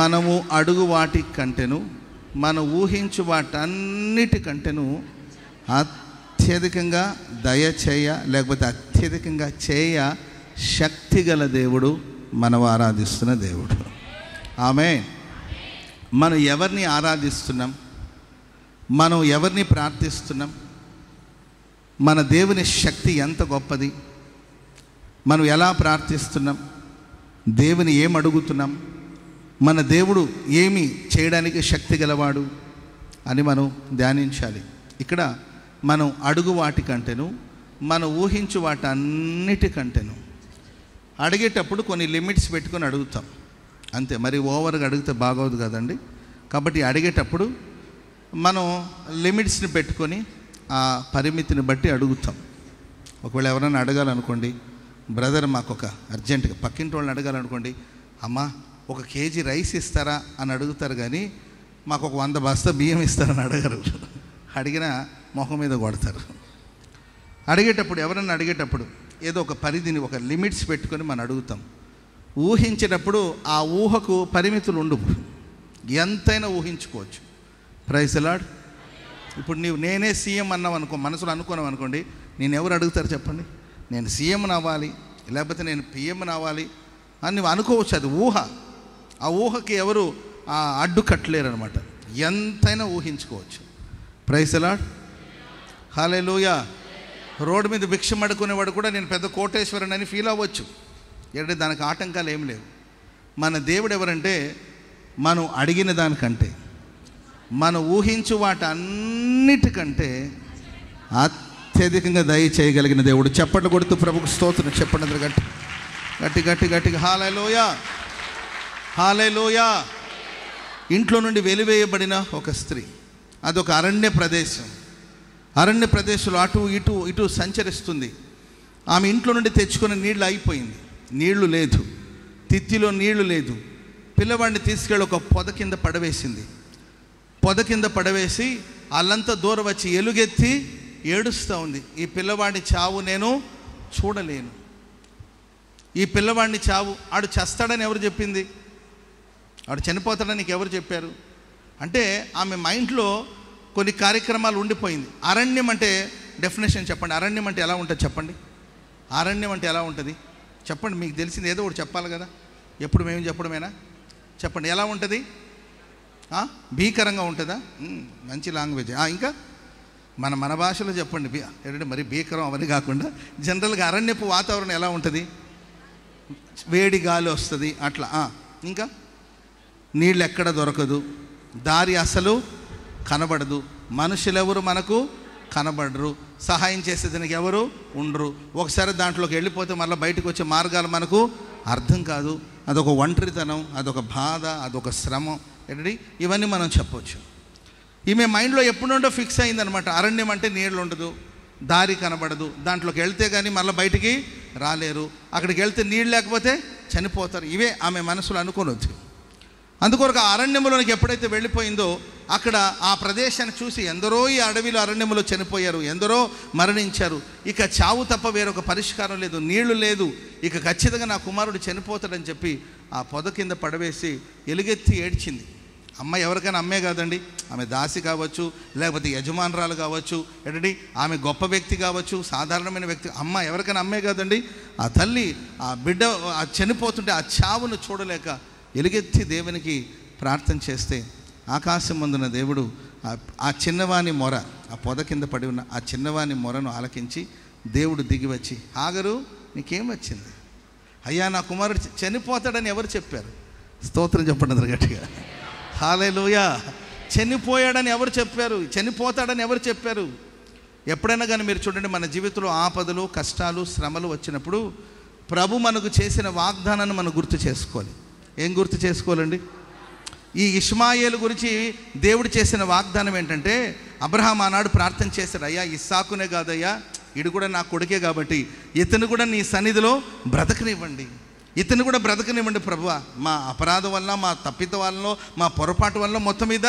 మనము అడుగు వాటి కంటేను మనం ఊహించు వాటన్నిటికంటేను అత్యధికంగా దయచేయ లేకపోతే అత్యధికంగా చేయ శక్తి గల దేవుడు మనం ఆరాధిస్తున్న దేవుడు. ఆమేన్. మనం ఎవరిని ఆరాధిస్తున్నాం, మనం ఎవరిని ప్రార్థిస్తున్నాం, మన దేవుని శక్తి ఎంత గొప్పది, మనం ఎలా ప్రార్థిస్తున్నాం, దేవుని ఏం అడుగుతున్నాం, మన దేవుడు ఏమి చేయడానికి శక్తి గలవాడు అని మనం ధ్యానించాలి. ఇక్కడ మనం అడుగు వాటికంటేను మనం ఊహించు వాటన్నిటికంటేను అడిగేటప్పుడు కొన్ని లిమిట్స్ పెట్టుకొని అడుగుతాం అంతే. మరి ఓవర్గా అడిగితే బాగోదు కదండి. కాబట్టి అడిగేటప్పుడు మనం లిమిట్స్ని పెట్టుకొని ఆ పరిమితిని బట్టి అడుగుతాం. ఒకవేళ ఎవరైనా అడగాలనుకోండి, బ్రదర్ మాకు ఒక అర్జెంటుగా పక్కింటి వాళ్ళని అడగాలనుకోండి, అమ్మా 1 కేజీ రైస్ ఇస్తారా అని అడుగుతారు, కానీ మాకు ఒక 100 బస్తా బియ్యం ఇస్తారని అడగరు. అడిగినా మొహం మీద కొడతారు. అడిగేటప్పుడు ఎవరన్నా అడిగేటప్పుడు ఏదో ఒక పరిధిని ఒక లిమిట్స్ పెట్టుకొని మనం అడుగుతాం. ఊహించేటప్పుడు ఆ ఊహకు పరిమితులు ఉండవు, ఎంతైనా ఊహించుకోవచ్చు. Praise the lord. ఇప్పుడు నేనే సీఎం అన్నావు అనుకో, మనసులో అనుకున్నావు అనుకోండి, నేను ఎవరు అడుగుతారు చెప్పండి? నేను సీఎంని అవ్వాలి లేకపోతే నేను పిఎంని అవ్వాలి అని నువ్వు అనుకోవచ్చు. అది ఊహ. ఆ ఊహకి ఎవరు అడ్డు కట్టలేరు అనమాట. ఎంతైనా ఊహించుకోవచ్చు. Praise the Lord. Hallelujah. Road మీద భిక్షం అడుకునేవాడు కూడా నేను పెద్ద కోటేశ్వరుని అని ఫీల్ అవ్వచ్చు. ఏంటంటే దానికి ఆటంకాలు ఏం లేవు. మన దేవుడు ఎవరంటే మనం అడిగిన దానికంటే మనం ఊహించు వాటన్నిటికంటే అత్యధికంగా దయ చేయగలిగిన దేవుడు. చప్పట్లు కొడుతూ ప్రభుకు స్తోత్రం చెప్పండి అందరూ గట్టి గట్టి గట్టి గట్టిగా. హల్లెలూయా హల్లెలూయా. ఇంట్లో నుండి వెలివేయబడిన ఒక స్త్రీ, అదొక అరణ్య ప్రదేశం. అరణ్య ప్రదేశంలో అటు ఇటు ఇటు సంచరిస్తుంది. ఆమె ఇంట్లో నుండి తెచ్చుకున్న నీళ్ళు అయిపోయింది, నీళ్లు లేదు, తిత్తిలో నీళ్లు లేదు. పిల్లవాడిని తీసుకెళ్ళి ఒక పొద కింద పడవేసింది. పొద కింద పడవేసి వాళ్ళంతా దూరం వచ్చి ఎలుగెత్తి ఏడుస్తూ ఉంది. ఈ పిల్లవాడి చావు నేను చూడలేను, ఈ పిల్లవాడిని చావు, ఆడు చస్తాడని ఎవరు చెప్పింది? ఆడు చనిపోతాడని నీకు ఎవరు చెప్పారు? అంటే ఆమె మైండ్లో కొన్ని కార్యక్రమాలు ఉండిపోయింది. అరణ్యం అంటే డెఫినేషన్ చెప్పండి. అరణ్యం అంటే ఎలా ఉంటుంది చెప్పండి? అరణ్యం అంటే ఎలా ఉంటుంది చెప్పండి? మీకు తెలిసింది ఏదో ఒకటి చెప్పాలి కదా. ఎప్పుడు మేము చెప్పడమేనా? చెప్పండి, ఎలా ఉంటుంది? భీకరంగా ఉంటుందా? మంచి లాంగ్వేజ్. ఇంకా మన భాషలో చెప్పండి. ఏంటంటే మరి భీకరం అవన్నీ కాకుండా జనరల్గా అరణ్యపు వాతావరణం ఎలా ఉంటుంది? వేడి గాలి వస్తుంది అట్లా. ఇంకా నీళ్ళు ఎక్కడ దొరకదు, దారి అసలు కనబడదు, మనుషులెవరు మనకు కనబడరు, సహాయం చేసేదానికి ఎవరు ఉండరు. ఒకసారి దాంట్లోకి వెళ్ళిపోతే మళ్ళీ బయటకు వచ్చే మార్గాలు మనకు అర్థం కాదు. అదొక ఒంటరితనం, అదొక బాధ, అదొక శ్రమ. ఏంటండి ఇవన్నీ మనం చెప్పవచ్చు. ఈమె మైండ్లో ఎప్పుడు నుండో ఫిక్స్ అయిందనమాట. అరణ్యం అంటే నీళ్ళు ఉండదు, దారి కనబడదు, దాంట్లోకి వెళ్తే కానీ మళ్ళీ బయటికి రాలేరు, అక్కడికి వెళ్తే నీళ్ళు లేకపోతే చనిపోతారు. ఇవే ఆమె మనసులో అనుకోనొద్దు. అందుకొరకు ఆ అరణ్యంలోనికి ఎప్పుడైతే వెళ్ళిపోయిందో అక్కడ ఆ ప్రదేశాన్ని చూసి ఎందరో ఈ అడవిలో అరణ్యంలో చనిపోయారు, ఎందరో మరణించారు. ఇక చావు తప్ప వేరొక పరిష్కారం లేదు, నీళ్లు లేదు, ఇక ఖచ్చితంగా నా కుమారుడు చనిపోతాడని చెప్పి ఆ పొద కింద పడవేసి ఎలుగెత్తి ఏడ్చింది. అమ్మ ఎవరికైనా అమ్మే కాదండి, ఆమె దాసి కావచ్చు, లేకపోతే యజమానురాలు కావచ్చు, ఏంటండి ఆమె గొప్ప వ్యక్తి కావచ్చు, సాధారణమైన వ్యక్తి, అమ్మ ఎవరికైనా అమ్మే కాదండి. ఆ తల్లి ఆ బిడ్డ చనిపోతుంటే ఆ చావును చూడలేక ఎలుగెత్తి దేవునికి ప్రార్థన చేస్తే ఆకాశం ముందున్న దేవుడు ఆ చిన్నవాని మొర, ఆ పొద కింద పడి ఉన్న ఆ చిన్నవాని మొరను ఆలకించి దేవుడు దిగి వచ్చి, హాగరు నీకేం వచ్చింది? అయ్యా నా కుమారుడు చనిపోతాడని ఎవరు చెప్పారు? స్తోత్రం చెప్పండి అందరు గట్టిగా. హల్లెలూయా. చనిపోయాడని ఎవరు చెప్పారు? చనిపోతాడని ఎవరు చెప్పారు? ఎప్పుడైనా కానీ మీరు చూడండి, మన జీవితంలో ఆపదలు, కష్టాలు, శ్రమలు వచ్చినప్పుడు ప్రభు మనకు చేసిన వాగ్దానాన్ని మనం గుర్తు చేసుకోవాలి. ఏం గుర్తు చేసుకోవాలండి? ఈ ఇష్మాయేలు గురించి దేవుడు చేసిన వాగ్దానం ఏంటంటే, అబ్రహాం ఆనాడు ప్రార్థన చేశాడు, అయ్యా ఇస్సాకునే కాదయ్యా, ఇడు కూడా నా కొడుకే కాబట్టి ఇతను కూడా నీ సన్నిధిలో బ్రతకనివ్వండి, ఇతను కూడా బ్రతకనివ్వండి ప్రభువా. మా అపరాధం వల్ల, మా తప్పిత వల్ల, మా పొరపాటు వల్ల మొత్తం మీద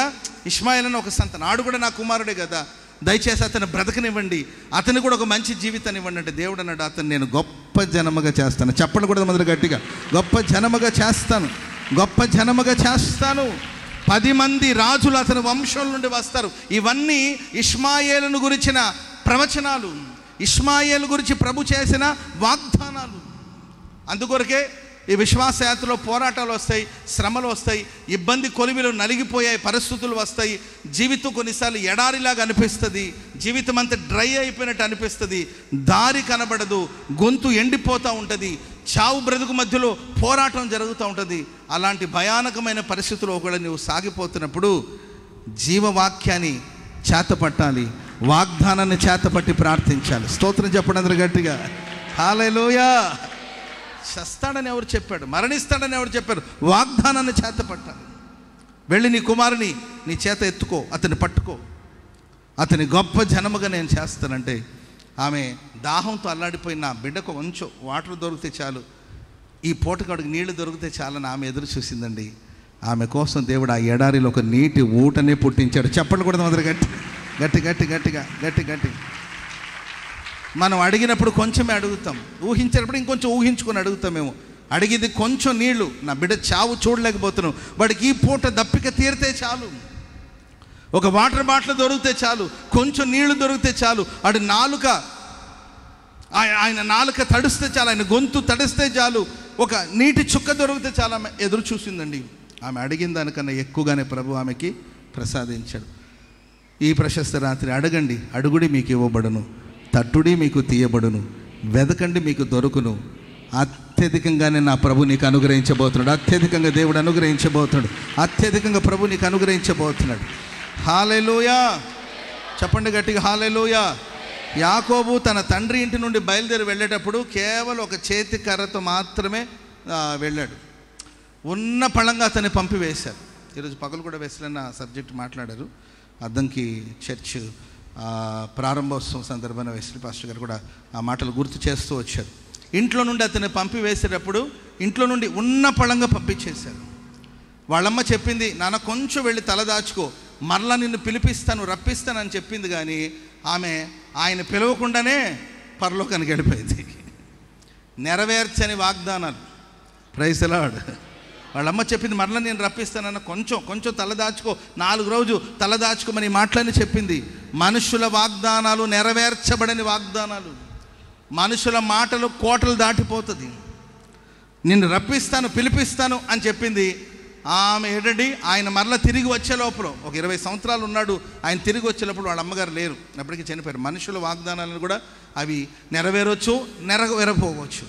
ఇష్మాయేల్ అని ఒక సంతానం, ఆడు కూడా నా కుమారుడే కదా, దయచేసి అతను బ్రతకనివ్వండి, అతను కూడా ఒక మంచి జీవితాన్ని ఇవ్వండి అంటే దేవుడు అన్నాడు, అతను నేను గొప్ప జనముగా చేస్తాను. చెప్పండి కూడా మొదలు గట్టిగా, గొప్ప జనముగా చేస్తాను. గొప్ప జనముగా చేస్తాను. 10 మంది రాజులు అతని వంశం నుండి వస్తారు. ఇవన్నీ ఇష్మాయేలును గురించిన ప్రవచనాలు, ఇష్మాయేలు గురించి ప్రభు చేసిన వాగ్దానాలు. అందుకొరకే ఈ విశ్వాసయాత్రలో పోరాటాలు వస్తాయి, శ్రమలు వస్తాయి, ఇబ్బంది కొలిమిలు నలిగిపోయాయి, పరిస్థితులు వస్తాయి. జీవితం కొన్నిసార్లు ఎడారిలాగా అనిపిస్తుంది, జీవితం అంతా డ్రై అయిపోయినట్టు అనిపిస్తుంది, దారి కనబడదు, గొంతు ఎండిపోతూ ఉంటుంది, చావు బ్రతుకు మధ్యలో పోరాటం జరుగుతూ ఉంటుంది. అలాంటి భయానకమైన పరిస్థితుల్లో కూడా నువ్వు సాగిపోతున్నప్పుడు జీవవాక్యాన్ని చేతపట్టాలి, వాగ్దానాన్ని చేతపట్టి ప్రార్థించాలి. స్తోత్రం చెప్పండి అందరూ గట్టిగా. హల్లెలూయా. చస్తాడని ఎవరు చెప్పాడు? మరణిస్తాడని ఎవరు చెప్పారు? వాగ్దానాన్ని చేతపట్టాలి. వెళ్ళి నీ కుమారుని నీ చేత ఎత్తుకో, అతన్ని పట్టుకో, అతని గొప్ప జనముగా నేను చేస్తానంటే, ఆమె దాహంతో అల్లాడిపోయిన బిడ్డకు కొంచెం వాటర్ దొరికితే చాలు, ఈ పూటకాడికి నీళ్లు దొరికితే చాలని ఆమె ఎదురు చూసిందండి. ఆమె కోసం దేవుడు ఆ ఎడారిలో ఒక నీటి ఊటనే పుట్టించాడు. చెప్పండి కూడా అందరూ గట్టి గట్టి గట్టి గట్టిగా గట్టి గట్టి. మనం అడిగినప్పుడు కొంచెమే అడుగుతాం, ఊహించేటప్పుడు ఇంకొంచెం ఊహించుకొని అడుగుతామేమో. అడిగింది కొంచెం నీళ్లు, నా బిడ్డ చావు చూడలేకపోతున్నావు, వాడికి ఈ పూట దప్పిక తీరితే చాలు, ఒక వాటర్ బాటిల్ దొరికితే చాలు, కొంచెం నీళ్లు దొరికితే చాలు, ఆడి నాలుక, ఆయన నాలుక తడిస్తే చాలు, ఆయన గొంతు తడిస్తే చాలు, ఒక నీటి చుక్క దొరికితే చాలు. ఆమె ఎదురు చూసిందండి. ఆమె అడిగిన దానికన్నా ఎక్కువగానే ప్రభు ఆమెకి ప్రసాదించాడు. ఈ ప్రశస్త రాత్రి అడగండి, అడుగుడి మీకు ఇవ్వబడును, తట్టుడి మీకు తీయబడును, వెదకండి మీకు దొరుకును. అత్యధికంగానే నా ప్రభు నీకు అనుగ్రహించబోతున్నాడు, అత్యధికంగా దేవుడు అనుగ్రహించబోతున్నాడు, అత్యధికంగా ప్రభు నీకు అనుగ్రహించబోతున్నాడు. హల్లెలూయా. చెప్పండి గట్టిగా హల్లెలూయా. యాకోబు తన తండ్రి ఇంటి నుండి బయలుదేరి వెళ్ళేటప్పుడు కేవలం ఒక చేతి కర్రతో మాత్రమే వెళ్ళాడు. ఉన్న పళంగా అతన్ని పంపివేశారు. ఈరోజు పగలు కూడా వేసిన సబ్జెక్ట్ మాట్లాడారు. అద్దంకి చర్చ్ ప్రారంభోత్సవం సందర్భంగా వెస్లీ పాస్టర్ గారు కూడా ఆ మాటలు గుర్తు చేస్తూ వచ్చారు. ఇంట్లో నుండి అతన్ని పంపివేసేటప్పుడు ఇంట్లో నుండి ఉన్న పళంగా పంపించేశారు. వాళ్ళమ్మ చెప్పింది, నాన్న కొంచెం వెళ్ళి తలదాచుకో, మరలా నిన్ను పిలిపిస్తాను రప్పిస్తానని చెప్పింది. కానీ ఆమె ఆయన పిలవకుండానే పరలోకానికి వెళ్ళిపోయింది. నెరవేర్చని వాగ్దానాలు. Praise the Lord. వాళ్ళమ్మ చెప్పింది, మరలా నేను రప్పిస్తానన్న, కొంచెం తలదాచుకో, 4 రోజులు తలదాచుకోమని మాటలని చెప్పింది. మనుషుల వాగ్దానాలు నెరవేర్చబడని వాగ్దానాలు, మనుషుల మాటలు కోటలు దాటిపోతుంది. నిన్ను రప్పిస్తాను పిలిపిస్తాను అని చెప్పింది. ఆమె ఏంటండి, ఆయన మరలా తిరిగి వచ్చే లోపల ఒక 20 సంవత్సరాలు ఉన్నాడు. ఆయన తిరిగి వచ్చేటప్పుడు వాళ్ళ అమ్మగారు లేరు, అప్పటికి చనిపోయారు. మనుషుల వాగ్దానాలను కూడా అవి నెరవేరవచ్చు, నెరవేరపోవచ్చు.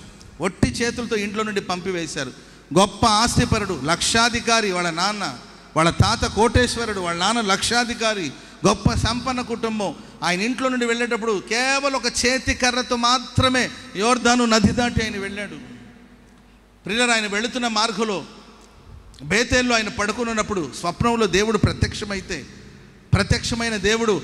ఒట్టి చేతులతో ఇంట్లో నుండి పంపివేశారు. గొప్ప ఆస్తిపరుడు, లక్షాధికారి వాళ్ళ నాన్న, వాళ్ళ తాత కోటేశ్వరుడు, వాళ్ళ నాన్న లక్షాధికారి, గొప్ప సంపన్న కుటుంబం. ఆయన ఇంట్లో నుండి వెళ్ళేటప్పుడు కేవలం ఒక చేతి కర్రతో మాత్రమే యోర్దాను నది దాటి ఆయన వెళ్ళాడు. ప్రియులారా, ఆయన వెళుతున్న మార్గంలో బేతేల్లో ఆయన పడుకున్నప్పుడు స్వప్నంలో దేవుడు ప్రత్యక్షమైన దేవుడు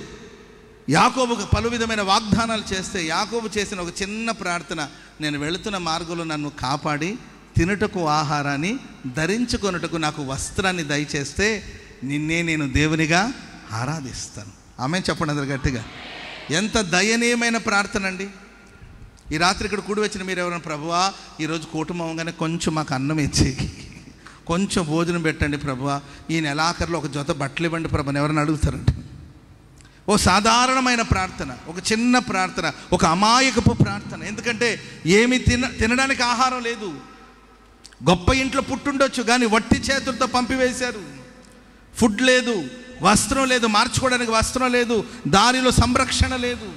యాకోబుకు పలు విధమైన వాగ్దానాలు చేస్తే, యాకోబు చేసిన ఒక చిన్న ప్రార్థన, నేను వెళుతున్న మార్గంలో నన్ను కాపాడి తినుటకు ఆహారాన్ని, ధరించుకొనుటకు నాకు వస్త్రాన్ని దయచేస్తే నిన్నే నేను దేవునిగా ఆరాధిస్తాను. ఆమె చెప్పండి అందరు గట్టిగా. ఎంత దయనీయమైన ప్రార్థన అండి. ఈ రాత్రి ఇక్కడ కూడి వచ్చిన మీరు ఎవరైనా, ప్రభువా ఈరోజు కుటుంబంగానే కొంచెం మాకు అన్నం ఇచ్చి కొంచెం భోజనం పెట్టండి ప్రభువా, ఈ నెలాఖరులో ఒక జత బట్టలు ఇవ్వండి ప్రభు అని ఎవరైనా అడుగుతారండి? ఓ సాధారణమైన ప్రార్థన, ఒక చిన్న ప్రార్థన, ఒక అమాయకపు ప్రార్థన. ఎందుకంటే ఏమి తినడానికి ఆహారం లేదు. గొప్ప ఇంట్లో పుట్టుండొచ్చు, కానీ వట్టి చేతులతో పంపివేశారు. ఫుడ్ లేదు, వస్త్రం లేదు, మార్చుకోవడానికి వస్త్రం లేదు, దారిలో సంరక్షణ లేదు.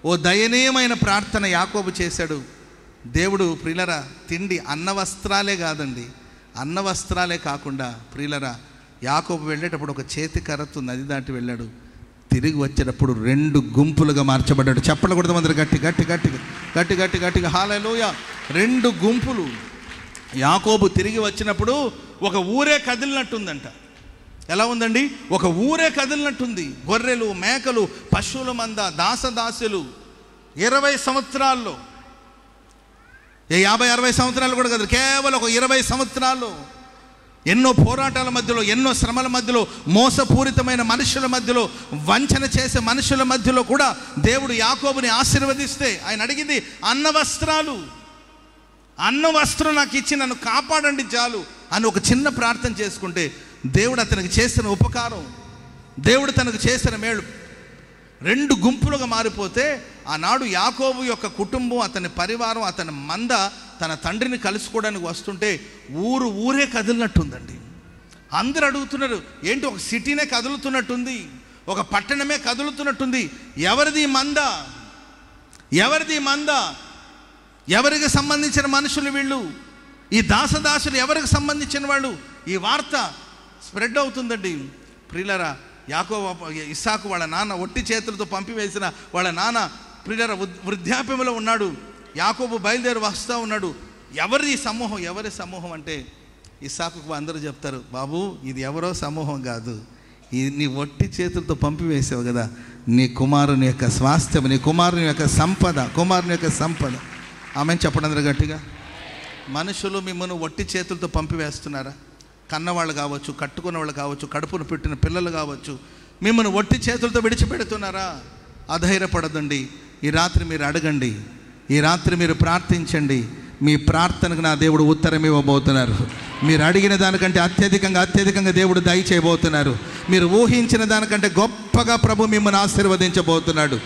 ఓ దయనీయమైన ప్రార్థన యాకోబు చేశాడు. దేవుడు ప్రియులరా, తిండి అన్న వస్త్రాలే కాదండి, అన్న వస్త్రాలే కాకుండా ప్రియులరా, యాకోబు వెళ్ళేటప్పుడు ఒక చేతి కర్రతో నది దాటి వెళ్ళాడు. తిరిగి వచ్చేటప్పుడు 2 గుంపులుగా మార్చబడ్డాడు. చెప్పకూడదు అందరు గట్టి గట్టి గట్టిగా గట్టి గట్టి గట్టిగా హల్లెలూయా. 2 గుంపులు. యాకోబు తిరిగి వచ్చినప్పుడు ఒక ఊరే కదిలినట్టుందంట. ఎలా ఉందండి? ఒక ఊరే కదిలినట్టుంది. గొర్రెలు, మేకలు, పశువుల మంద, దాసదాసులు. 20 సంవత్సరాల్లో, 50-60 సంవత్సరాలు కూడా కాదు, కేవలం ఒక 20 సంవత్సరాల్లో ఎన్నో పోరాటాల మధ్యలో, ఎన్నో శ్రమల మధ్యలో, మోసపూరితమైన మనుషుల మధ్యలో, వంచన చేసే మనుషుల మధ్యలో కూడా దేవుడు యాకోబుని ఆశీర్వదిస్తే ఆయన అడిగింది అన్న వస్త్రాలు. అన్న వస్త్రం నాకు ఇచ్చి నన్ను కాపాడండి చాలు. అని ఒక చిన్న ప్రార్థన చేసుకుంటే దేవుడు అతనికి చేసిన ఉపకారం, దేవుడు తనకు చేసిన మేలు 2 గుంపులుగా మారిపోతే, ఆనాడు యాకోబు యొక్క కుటుంబం, అతని పరివారం, అతని మంద తన తండ్రిని కలుసుకోవడానికి వస్తుంటే ఊరే కదిలినట్టుందండి. అందరు అడుగుతున్నారు, ఏంటి ఒక సిటీనే కదులుతున్నట్టుంది, ఒక పట్టణమే కదులుతున్నట్టుంది, ఎవరిది మంద, ఎవరిది మంద, ఎవరికి సంబంధించిన మనుషులు వీళ్ళు, ఈ దాసదాసులు ఎవరికి సంబంధించిన వాళ్ళు? ఈ వార్త స్ప్రెడ్ అవుతుందండి. ప్రియులారా, ఇస్సాకు వాళ్ళ నాన్న ఒట్టి చేతులతో పంపివేసిన వాళ్ళ నాన్న ప్రియులారా వృద్ధాప్యంలో ఉన్నాడు. యాకోబు బయలుదేరి వస్తూ ఉన్నాడు. ఎవరి సమూహం అంటే ఇస్సాకుకు అందరూ చెప్తారు, బాబు ఇది ఎవరో సమూహం కాదు, ఇది నీ ఒట్టి చేతులతో పంపివేసావు కదా, నీ కుమారుని యొక్క స్వాస్థ్యం, నీ కుమారుని యొక్క సంపద. ఆమె చెప్పడం గట్టిగా. మనుషులు మిమ్మల్ని ఒట్టి చేతులతో పంపివేస్తున్నారా? కన్నవాళ్ళు కావచ్చు, కట్టుకున్న వాళ్ళు కావచ్చు, కడుపును పెట్టిన పిల్లలు కావచ్చు, మిమ్మల్ని ఒట్టి చేతులతో విడిచిపెడుతున్నారా? అధైర్యపడదండి. ఈ రాత్రి మీరు అడగండి, ఈ రాత్రి మీరు ప్రార్థించండి. మీ ప్రార్థనకు నా దేవుడు ఉత్తరం ఇవ్వబోతున్నారు. మీరు అడిగిన దానికంటే అత్యధికంగా దేవుడు దయచేయబోతున్నారు. మీరు ఊహించిన దానికంటే గొప్పగా ప్రభు మిమ్మల్ని ఆశీర్వదించబోతున్నాడు.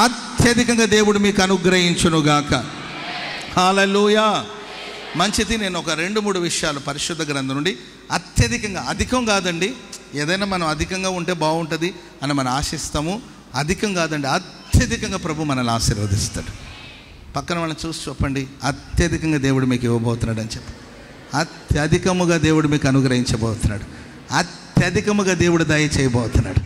అత్యధికంగా దేవుడు మీకు అనుగ్రహించునుగాక. హల్లెలూయా. మంచిది. నేను ఒక 2-3 విషయాలు పరిశుద్ధ గ్రంథం నుండి అధికం కాదండి, ఏదైనా మనం అధికంగా ఉంటే బాగుంటుంది అని మనం ఆశిస్తాము. అధికం కాదండి, అత్యధికంగా ప్రభు మనల్ని ఆశీర్వదిస్తాడు. పక్కన వాళ్ళని చూసి చెప్పండి, అత్యధికంగా దేవుడు మీకు ఇవ్వబోతున్నాడు అని చెప్పి. అత్యధికముగా దేవుడు మీకు అనుగ్రహించబోతున్నాడు. అత్యధికముగా దేవుడు దయ చేయబోతున్నాడు.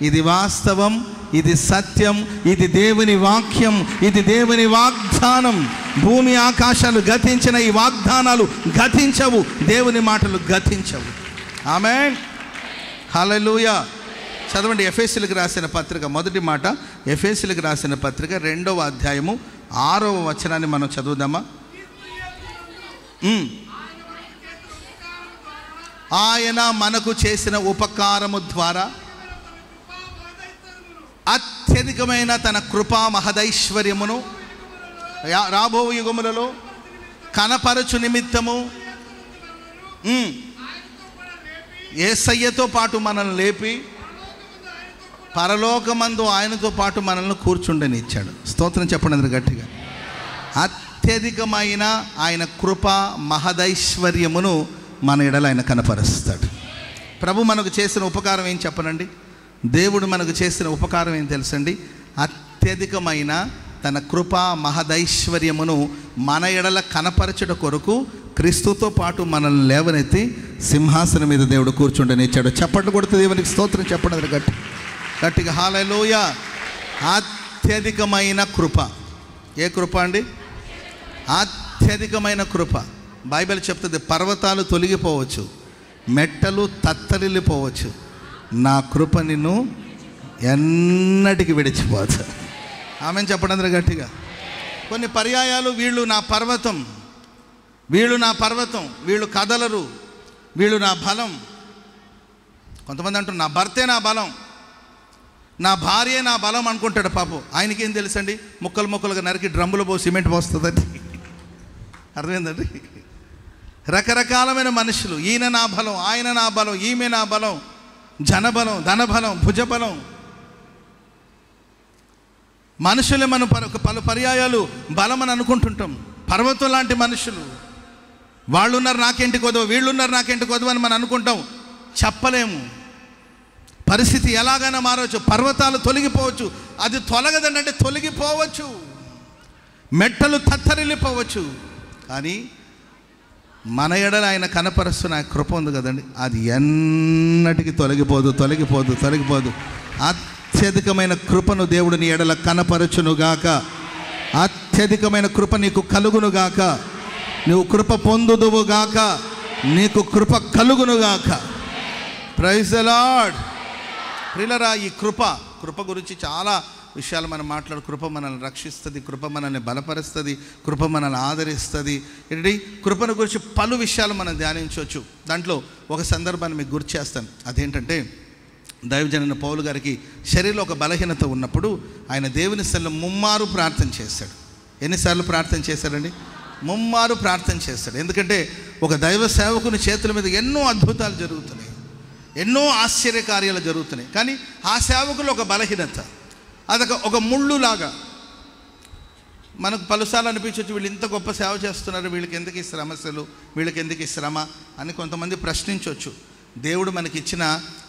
ఇది వాస్తవం, ఇది సత్యం, ఇది దేవుని వాక్యం, ఇది దేవుని వాగ్దానం. భూమి ఆకాశాలు గతించిన ఈ వాగ్దానాలు గతించవు, దేవుని మాటలు గతించవు. ఆమేన్. హల్లెలూయా. చదవండి ఎఫెసీయులకు రాసిన పత్రిక, మొదటి మాట ఎఫెసీయులకు రాసిన పత్రిక 2వ అధ్యాయము 6వ వచనాన్ని మనం చదువుదామా? ఆయన మనకు చేసిన ఉపకారము ద్వారా అత్యధికమైన తన కృపా మహదైశ్వర్యమును రాబో యుగములలో కనపరచు నిమిత్తము యేసయ్యతో పాటు మనల్ని లేపి పరలోకమందు ఆయనతో పాటు మనల్ని కూర్చుండని ఇచ్చాడు. స్తోత్రం చెప్పండి గట్టిగా. అత్యధికమైన ఆయన కృప మహదైశ్వర్యమును మన ఎడల ఆయన కనపరుస్తాడు. ప్రభు మనకు చేసిన ఉపకారం ఏం చెప్పనండి? దేవుడు మనకు చేసిన ఉపకారం ఏం తెలుసండి? అత్యధికమైన తన కృప మహదైశ్వర్యమును మన ఎడల కనపరచుట కొరకు క్రీస్తుతో పాటు మనల్ని లేవనెత్తి సింహాసనం మీద దేవుడు కూర్చుండనిచ్చాడు. చప్పట్లు కొడుతూ దేవునికి స్తోత్రం చెప్పండి గట్టిగా. హల్లెలూయా. అత్యధికమైన కృప. ఏ కృప అండి? అత్యధికమైన కృప. బైబిల్ చెప్తుంది, పర్వతాలు తొలగిపోవచ్చు, మెట్టలు తత్తరిల్లిపోవచ్చు, నా కృప నిన్ను ఎన్నటికి విడిచిపోదు. ఆమెను చెప్పండి గట్టిగా. కొన్ని పర్యాయాలు వీళ్ళు నా పర్వతం, వీళ్ళు కదలరు, వీళ్ళు నా బలం. కొంతమంది అంటారు నా భర్తే నా బలం, నా భార్యే నా బలం అనుకుంటాడు. పాపం ఆయనకేం తెలుసండి? ముక్కలుగా నరికి డ్రమ్ములో పోసి సిమెంట్ పోస్తుందండి. అర్థమైందండి? రకరకాలమైన మనుషులు, ఈయన నా బలం, ఆయన నా బలం, ఈమె నా బలం, జనబలం, ధనబలం, భుజబలం. మనుషులే మనం పలు పర్యాయాలు బలమని అనుకుంటుంటాం. పర్వతం లాంటి మనుషులు, వాళ్ళున్నారు నాకేంటి కొదవ, వీళ్ళున్నారు నాకేంటి కొదవ అని మనం అనుకుంటాం. చెప్పలేము. పరిస్థితి ఎలాగైనా మారవచ్చు. పర్వతాలు తొలగిపోవచ్చు. అది తొలగదండి అంటే తొలగిపోవచ్చు, మెట్టలు తత్తరిల్లిపోవచ్చు. కానీ మన ఎడల ఆయన కనపరుస్తున్న కృప ఉంది కదండి, అది ఎన్నటికీ తొలగిపోదు. అత్యధికమైన కృపను దేవుడు నీ ఎడల కనపరచునుగాక. అత్యధికమైన కృప నీకు కలుగునుగాక. నువ్వు కృప పొందుదువుగాక. నీకు కృప కలుగునుగాక. Praise the Lord. ప్రియులారా, ఈ కృప గురించి చాలా విషయాలు మనం మాట్లాడు. కృప మనల్ని రక్షిస్తుంది, కృప మనల్ని బలపరుస్తుంది, కృప మనల్ని ఆదరిస్తుంది. ఏంటి? కృపను గురించి పలు విషయాలు మనం ధ్యానించవచ్చు. దాంట్లో ఒక సందర్భాన్ని మీకు గుర్తు చేస్తాను. అదేంటంటే, దైవజనుని పౌలు గారికి శరీరంలో ఒక బలహీనత ఉన్నప్పుడు ఆయన దేవుని సన్నిధిలో ముమ్మారు ప్రార్థన చేశాడు. ఎన్నిసార్లు ప్రార్థన చేశాడండి? ముమ్మారు ప్రార్థన చేస్తాడు. ఎందుకంటే ఒక దైవ సేవకుని చేతుల మీద ఎన్నో అద్భుతాలు జరుగుతున్నాయి, ఎన్నో ఆశ్చర్యకార్యాలు జరుగుతున్నాయి. కానీ ఆ సేవకులు ఒక బలహీనత, అదొక ఒక ముళ్ళులాగా. మనకు పలుసార్లు అనిపించవచ్చు, వీళ్ళు ఇంత గొప్ప సేవ చేస్తున్నారు, వీళ్ళకి ఎందుకు ఈ సమస్యలు, వీళ్ళకి ఎందుకు ఈ శ్రమ అని కొంతమంది ప్రశ్నించవచ్చు. దేవుడు మనకిచ్చిన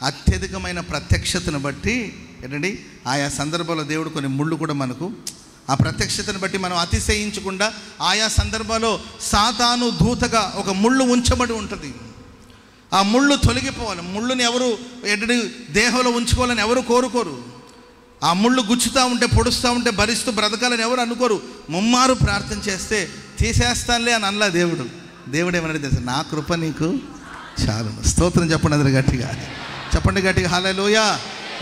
అత్యధికమైన ప్రత్యక్షతను బట్టి ఏంటండి, ఆయా సందర్భాల్లో దేవుడు కొన్ని ముళ్ళు కూడా మనకు, ఆ ప్రత్యక్షతను బట్టి మనం అతిశయించకుండా ఆయా సందర్భాల్లో సాతాను దూతగా ఒక ముళ్ళు ఉంచబడి ఉంటుంది. ఆ ముళ్ళు తొలగిపోవాలి. ముళ్ళుని ఎవరు ఏంటంటే దేహంలో ఉంచుకోవాలని ఎవరు కోరుకోరు. ఆ ముళ్ళు గుచ్చుతూ ఉంటే, పొడుస్తూ ఉంటే భరిస్తూ బ్రతకాలని ఎవరు అనుకోరు. ముమ్మారు ప్రార్థన చేస్తే తీసేస్తానులే అని అనలా దేవుడు. దేవుడు ఏమన్నా తెలుసు, నా కృప నీకు చాలు. స్తోత్రం చెప్పండి అందరు గట్టిగా, చెప్పండి గట్టిగా హల్లెలూయా.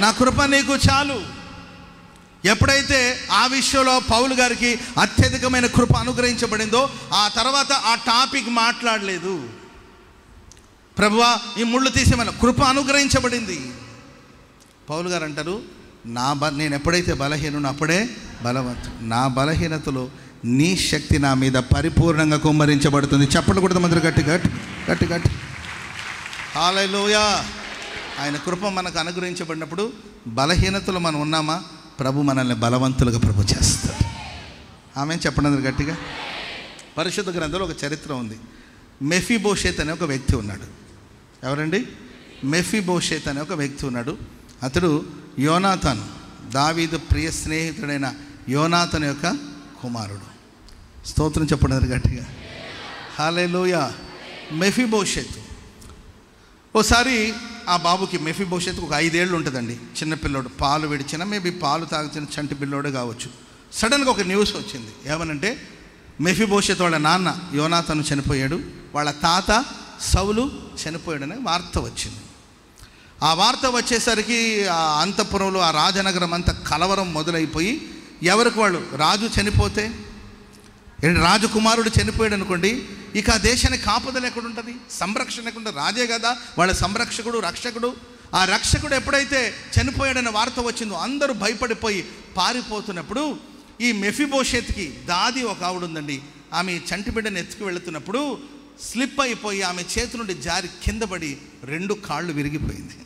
నా కృప నీకు చాలు. ఎప్పుడైతే ఆ విషయంలో పౌలు గారికి అత్యధికమైన కృప అనుగ్రహించబడిందో, ఆ తర్వాత ఆ టాపిక్ మాట్లాడలేదు. ప్రభువా ఈ ముళ్ళు తీసేమని కృప అనుగ్రహించబడింది. పౌలు గారు అంటారు, నేను ఎప్పుడైతే బలహీనుడు అప్పుడే బలవంతుడు. నా బలహీనతలో నీ శక్తి నా మీద పరిపూర్ణంగా కుమ్మరించబడుతుంది. చెప్పలు కూడా మంది గట్టి గట్టి గట్టి గట్టి హల్లెలూయా. ఆయన కృప మనకు అనుగ్రహించబడినప్పుడు బలహీనతలో మనం ఉన్నామా, ప్రభు మనల్ని బలవంతులుగా ప్రభు చేస్తాడు. ఆమె చెప్పండి గట్టిగా. పరిశుద్ధ గ్రంథంలో ఒక చరిత్ర ఉంది. మెఫీబోషెత్ అనే ఒక వ్యక్తి ఉన్నాడు. ఎవరండి? మెఫీబోషెత్ అనే ఒక వ్యక్తి ఉన్నాడు. అతడు యోనాతాను, దావీదు ప్రియ స్నేహితుడైన యోనాతాను యొక్క కుమారుడు. స్తోత్రం చెప్పండి గట్టిగా హల్లెలూయా. మెఫీబోషెత్, ఓసారి ఆ బాబుకి మెఫీబోషెత్కు ఒక 5 ఏళ్ళు ఉంటుందండి. చిన్నపిల్లోడు, పాలు విడిచిన మేబీ పాలు తాగుతున్న చంటి పిల్లోడు కావచ్చు. సడన్గా ఒక న్యూస్ వచ్చింది. ఏమనంటే మెఫీబోషెత్ వాళ్ళ నాన్న యోనాతాను చనిపోయాడు, వాళ్ళ తాత సౌలు చనిపోయాడనే వార్త వచ్చింది. ఆ వార్త వచ్చేసరికి ఆ అంతఃపురంలో, ఆ రాజనగరం అంతా కలవరం మొదలైపోయి, ఎవరికి వాళ్ళు, రాజు చనిపోతే, రాజకుమారుడు చనిపోయాడు అనుకోండి, ఇక ఆ దేశానికి కాపుదల ఎక్కడుంటుంది, సంరక్షణ ఎక్కడుంటుంది? రాజే కదా వాళ్ళ సంరక్షకుడు, రక్షకుడు. ఆ రక్షకుడు ఎప్పుడైతే చనిపోయాడనే వార్త వచ్చిందో అందరూ భయపడిపోయి పారిపోతున్నప్పుడు, ఈ మెఫీబోషెత్కి దాది ఒక ఆవిడ ఉందండి. ఆమె చంటి బిడ్డను ఎత్తుకు వెళుతున్నప్పుడు స్లిప్ అయిపోయి ఆమె చేతి నుండి జారి కింద పడి 2 కాళ్ళు విరిగిపోయింది.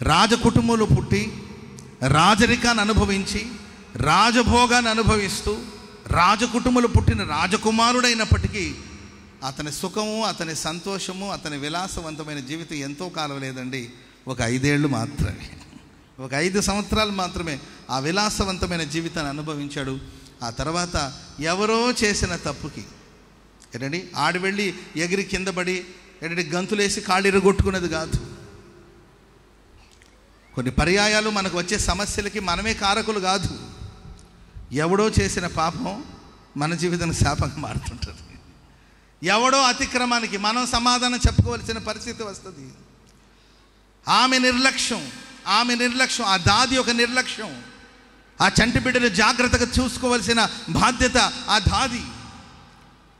రాజకుటుంబంలో పుట్టి, రాజరికాన్ని అనుభవించి, రాజభోగాన్ని అనుభవిస్తూ, రాజకుటుంబంలో పుట్టిన రాజకుమారుడైనప్పటికీ అతని సుఖము, అతని సంతోషము, అతని విలాసవంతమైన జీవితం ఎంతో కాలం లేదండి. ఒక 5 ఏళ్ళు మాత్రమే, ఒక 5 సంవత్సరాలు మాత్రమే ఆ విలాసవంతమైన జీవితాన్ని అనుభవించాడు. ఆ తర్వాత ఎవరో చేసిన తప్పుకి ఏంటండి ఆడి వెళ్ళి ఎగిరి కింద పడి ఏంటంటే గంతులేసి కాళ్ళు ఇరగొట్టుకునేది కాదు. కొన్ని పర్యాయాలు మనకు వచ్చే సమస్యలకి మనమే కారకులు కాదు. ఎవడో చేసిన పాపం మన జీవితానికి శాపంగా మారుతుంటుంది. ఎవడో అతిక్రమానికి మనం సమాధానం చెప్పుకోవాల్సిన పరిస్థితి వస్తుంది. ఆమె నిర్లక్ష్యం, ఆ దాది ఒక నిర్లక్ష్యం. ఆ చంటి బిడ్డను జాగ్రత్తగా చూసుకోవాల్సిన బాధ్యత ఆ దాది.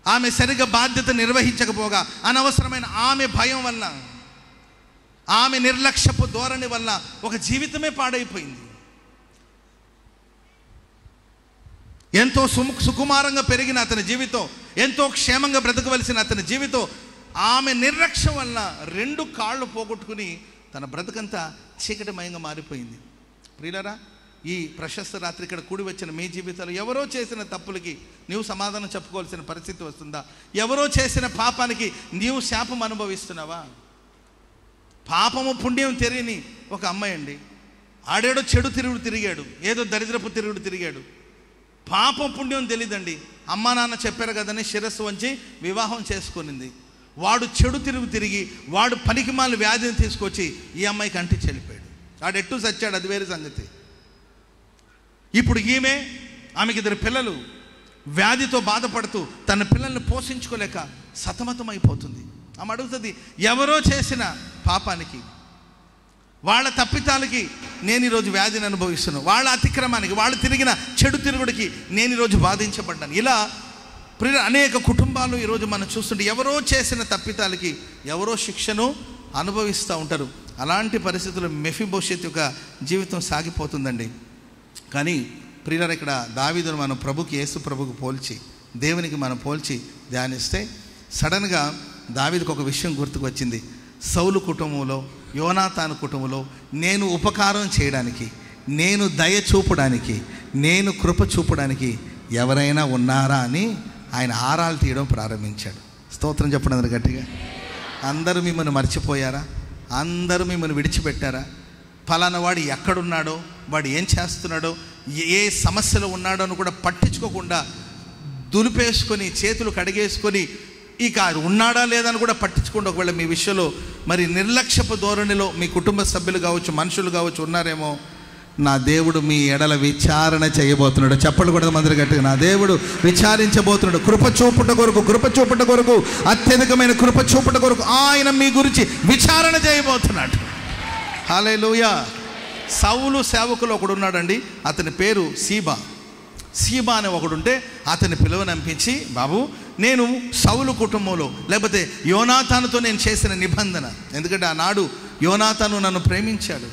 ఆమె సరిగ్గా బాధ్యత నిర్వహించకపోగా అనవసరమైన ఆమె భయం వల్ల, ఆమె నిర్లక్ష్యపు ధోరణి వల్ల ఒక జీవితమే పాడైపోయింది. ఎంతో సుకుమారంగా పెరిగిన అతని జీవితం, ఎంతో క్షేమంగా బ్రతకవలసిన అతని జీవితం ఆమె నిర్లక్ష్యం వల్ల 2 కాళ్ళు పోగొట్టుకుని తన బ్రతకంతా చీకటిమయంగా మారిపోయింది. ప్రియులారా, ఈ ప్రశస్త రాత్రి ఇక్కడ కూడి వచ్చిన మీ జీవితాలు ఎవరో చేసిన తప్పులకి నీవు సమాధానం చెప్పుకోవాల్సిన పరిస్థితి వస్తుందా? ఎవరో చేసిన పాపానికి నీవు శాపం అనుభవిస్తున్నావా? పాపము పుణ్యం తెలియని ఒక అమ్మాయి అండి, ఆడేడో చెడు తిరుగుడు తిరిగాడు, ఏదో దరిద్రపు తిరుగుడు తిరిగాడు. పాపం పుణ్యం తెలియదండి. అమ్మా నాన్న చెప్పారు కదని శిరస్సు వంచి వివాహం చేసుకునింది. వాడు చెడు తిరుగు తిరిగి వాడు పనికిమాల వ్యాధిని తీసుకొచ్చి ఈ అమ్మాయికి అంటి చెల్లిపోయాడు. వాడు ఎట్టు చచ్చాడు, అది వేరే సంగతి. ఇప్పుడు ఆమెకి 2 పిల్లలు, వ్యాధితో బాధపడుతూ తన పిల్లల్ని పోషించుకోలేక సతమతం అయిపోతుంది. ఆమె అడుగుతుంది, ఎవరో చేసిన పాపానికి, వాళ్ళ తప్పితాలకి నేను ఈరోజు వ్యాధిని అనుభవిస్తున్నాను, వాళ్ళ అతిక్రమానికి, వాళ్ళు తిరిగిన చెడు తిరుగుడికి నేను ఈరోజు బాధించబడ్డాను. ఇలా అనేక కుటుంబాలు ఈరోజు మనం చూస్తుంటే ఎవరో చేసిన తప్పితాలకి ఎవరో శిక్షను అనుభవిస్తూ ఉంటారు. అలాంటి పరిస్థితుల్లో మెఫీబోషెత్ యొక్క జీవితం సాగిపోతుందండి. కానీ ప్రియులారా, ఇక్కడ దావీదును మనం యేసు ప్రభుకు పోల్చి దేవునికి మనం పోల్చి ధ్యానిస్తే సడన్గా దావీదుకు ఒక విషయం గుర్తుకు వచ్చింది. సౌలు కుటుంబంలో, యోనాతాను కుటుంబంలో నేను ఉపకారం చేయడానికి, నేను దయ చూపడానికి, నేను కృప చూపడానికి ఎవరైనా ఉన్నారా అని ఆయన ఆరాలు తీయడం ప్రారంభించాడు. స్తోత్రం చెప్పండి అందరు గట్టిగా. అందరూ మిమ్మల్ని మర్చిపోయారా? అందరూ మిమ్మల్ని విడిచిపెట్టారా? ఫలానా వాడు ఎక్కడున్నాడో, వాడు ఏం చేస్తున్నాడో, ఏ సమస్యలో ఉన్నాడో అని కూడా పట్టించుకోకుండా దులిపేసుకొని చేతులు కడిగేసుకొని ఇక ఉన్నాడా లేదని కూడా పట్టించుకోండి. ఒకవేళ మీ విషయంలో మరి నిర్లక్ష్యపు ధోరణిలో మీ కుటుంబ సభ్యులు కావచ్చు, మనుషులు కావచ్చు ఉన్నారేమో, నా దేవుడు మీ ఎడల విచారణ చేయబోతున్నాడు. చెప్పలు కూడా మందరు గట్టిగా, నా దేవుడు విచారించబోతున్నాడు. కృప చూపుట కొరకు, కృప చూపుట కొరకు, అత్యధికమైన కృప చూపుట కొరకు ఆయన మీ గురించి విచారణ చేయబోతున్నాడు. హల్లెలూయా. సౌలు సేవకులు ఒకడు ఉన్నాడండి, అతని పేరు సీబా. సీబా అనే ఒకడుంటే అతని పిలువనంపించి, బాబు నేను సౌలు కుటుంబంలో లేకపోతే యోనాతానుతో నేను చేసిన నిబంధన, ఎందుకంటే ఆనాడు యోనాతాను నన్ను ప్రేమించాడు,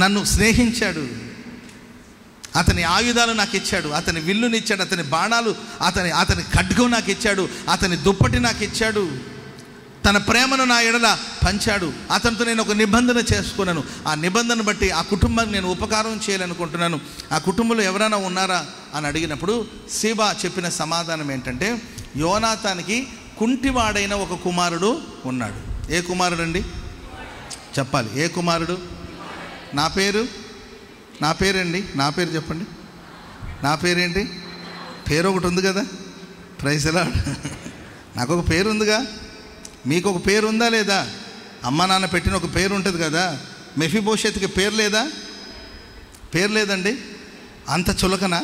నన్ను స్నేహించాడు, అతని ఆయుధాలు నాకు ఇచ్చాడు, అతని విల్లునిచ్చాడు, అతని బాణాలు, అతని ఖడ్గం నాకు ఇచ్చాడు, అతని దుప్పటి నాకు ఇచ్చాడు, తన ప్రేమను నా ఎడల పంచాడు, అతనితో నేను ఒక నిబంధన చేసుకున్నాను. ఆ నిబంధన బట్టి ఆ కుటుంబానికి నేను ఉపకారం చేయాలనుకుంటున్నాను. ఆ కుటుంబంలో ఎవరైనా ఉన్నారా అని అడిగినప్పుడు సీబా చెప్పిన సమాధానం ఏంటంటే, యోనాతానికి కుంటివాడైన ఒక కుమారుడు ఉన్నాడు. ఏ కుమారుడు అండి? చెప్పాలి. ఏ కుమారుడు? నా పేరండి. నా పేరు చెప్పండి. నా పేరేంటి? పేరు ఒకటి ఉంది కదా, ప్రైజ్ లార్డ్. నాకు ఒక పేరు ఉందిగా, మీకు ఒక పేరు ఉందా లేదా? అమ్మ నాన్న పెట్టిన ఒక పేరు ఉంటుంది కదా. మెఫీబోషెత్కి పేరు లేదా? పేరు లేదండి. అంత చులకనా?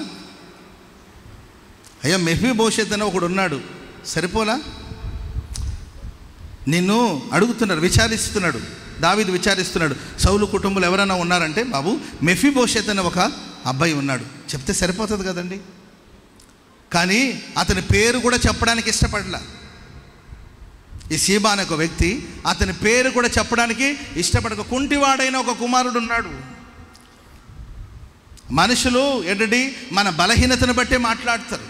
అయ్యా మెఫీబోషెత్ అని ఒకడు ఉన్నాడు, సరిపోలా? నిన్ను అడుగుతున్నాడు, విచారిస్తున్నాడు, దావీదు విచారిస్తున్నాడు, సౌలు కుటుంబంలో ఎవరైనా ఉన్నారంటే, బాబు మెఫీబోషెత్ అనే ఒక అబ్బాయి ఉన్నాడు, చెప్తే సరిపోతుంది కదండి. కానీ అతని పేరు కూడా చెప్పడానికి ఇష్టపడలా. ఈ సీబా అనే ఒక వ్యక్తి అతని పేరు కూడా చెప్పడానికి ఇష్టపడక, కుంటివాడైన ఒక కుమారుడు ఉన్నాడు. మనుషులు ఏంటంటే మన బలహీనతను బట్టే మాట్లాడతారు.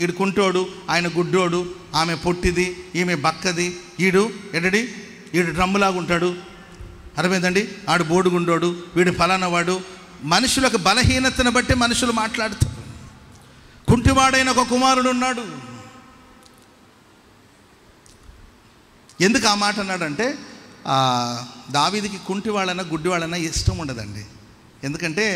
ఈడు కుంటోడు, ఆయన గుడ్డోడు, ఆమె పొట్టిది, ఈమె బక్కది, ఈడు ఏంటండి ఈడు డ్రమ్ములాగా ఉంటాడు, అర్థమైందండి, ఆడు బోడుగుండోడు, వీడు ఫలానా వాడు. మనుషులకు బలహీనతను బట్టి మనుషులు మాట్లాడతారు. కుంటివాడైన ఒక కుమారుడు ఉన్నాడు. ఎందుకు ఆ మాట అన్నాడంటే, దావీదుకి కుంటివాళ్ళన్నా గుడ్డివాళ్ళన్నా ఇష్టం ఉండదండి. ఎందుకంటే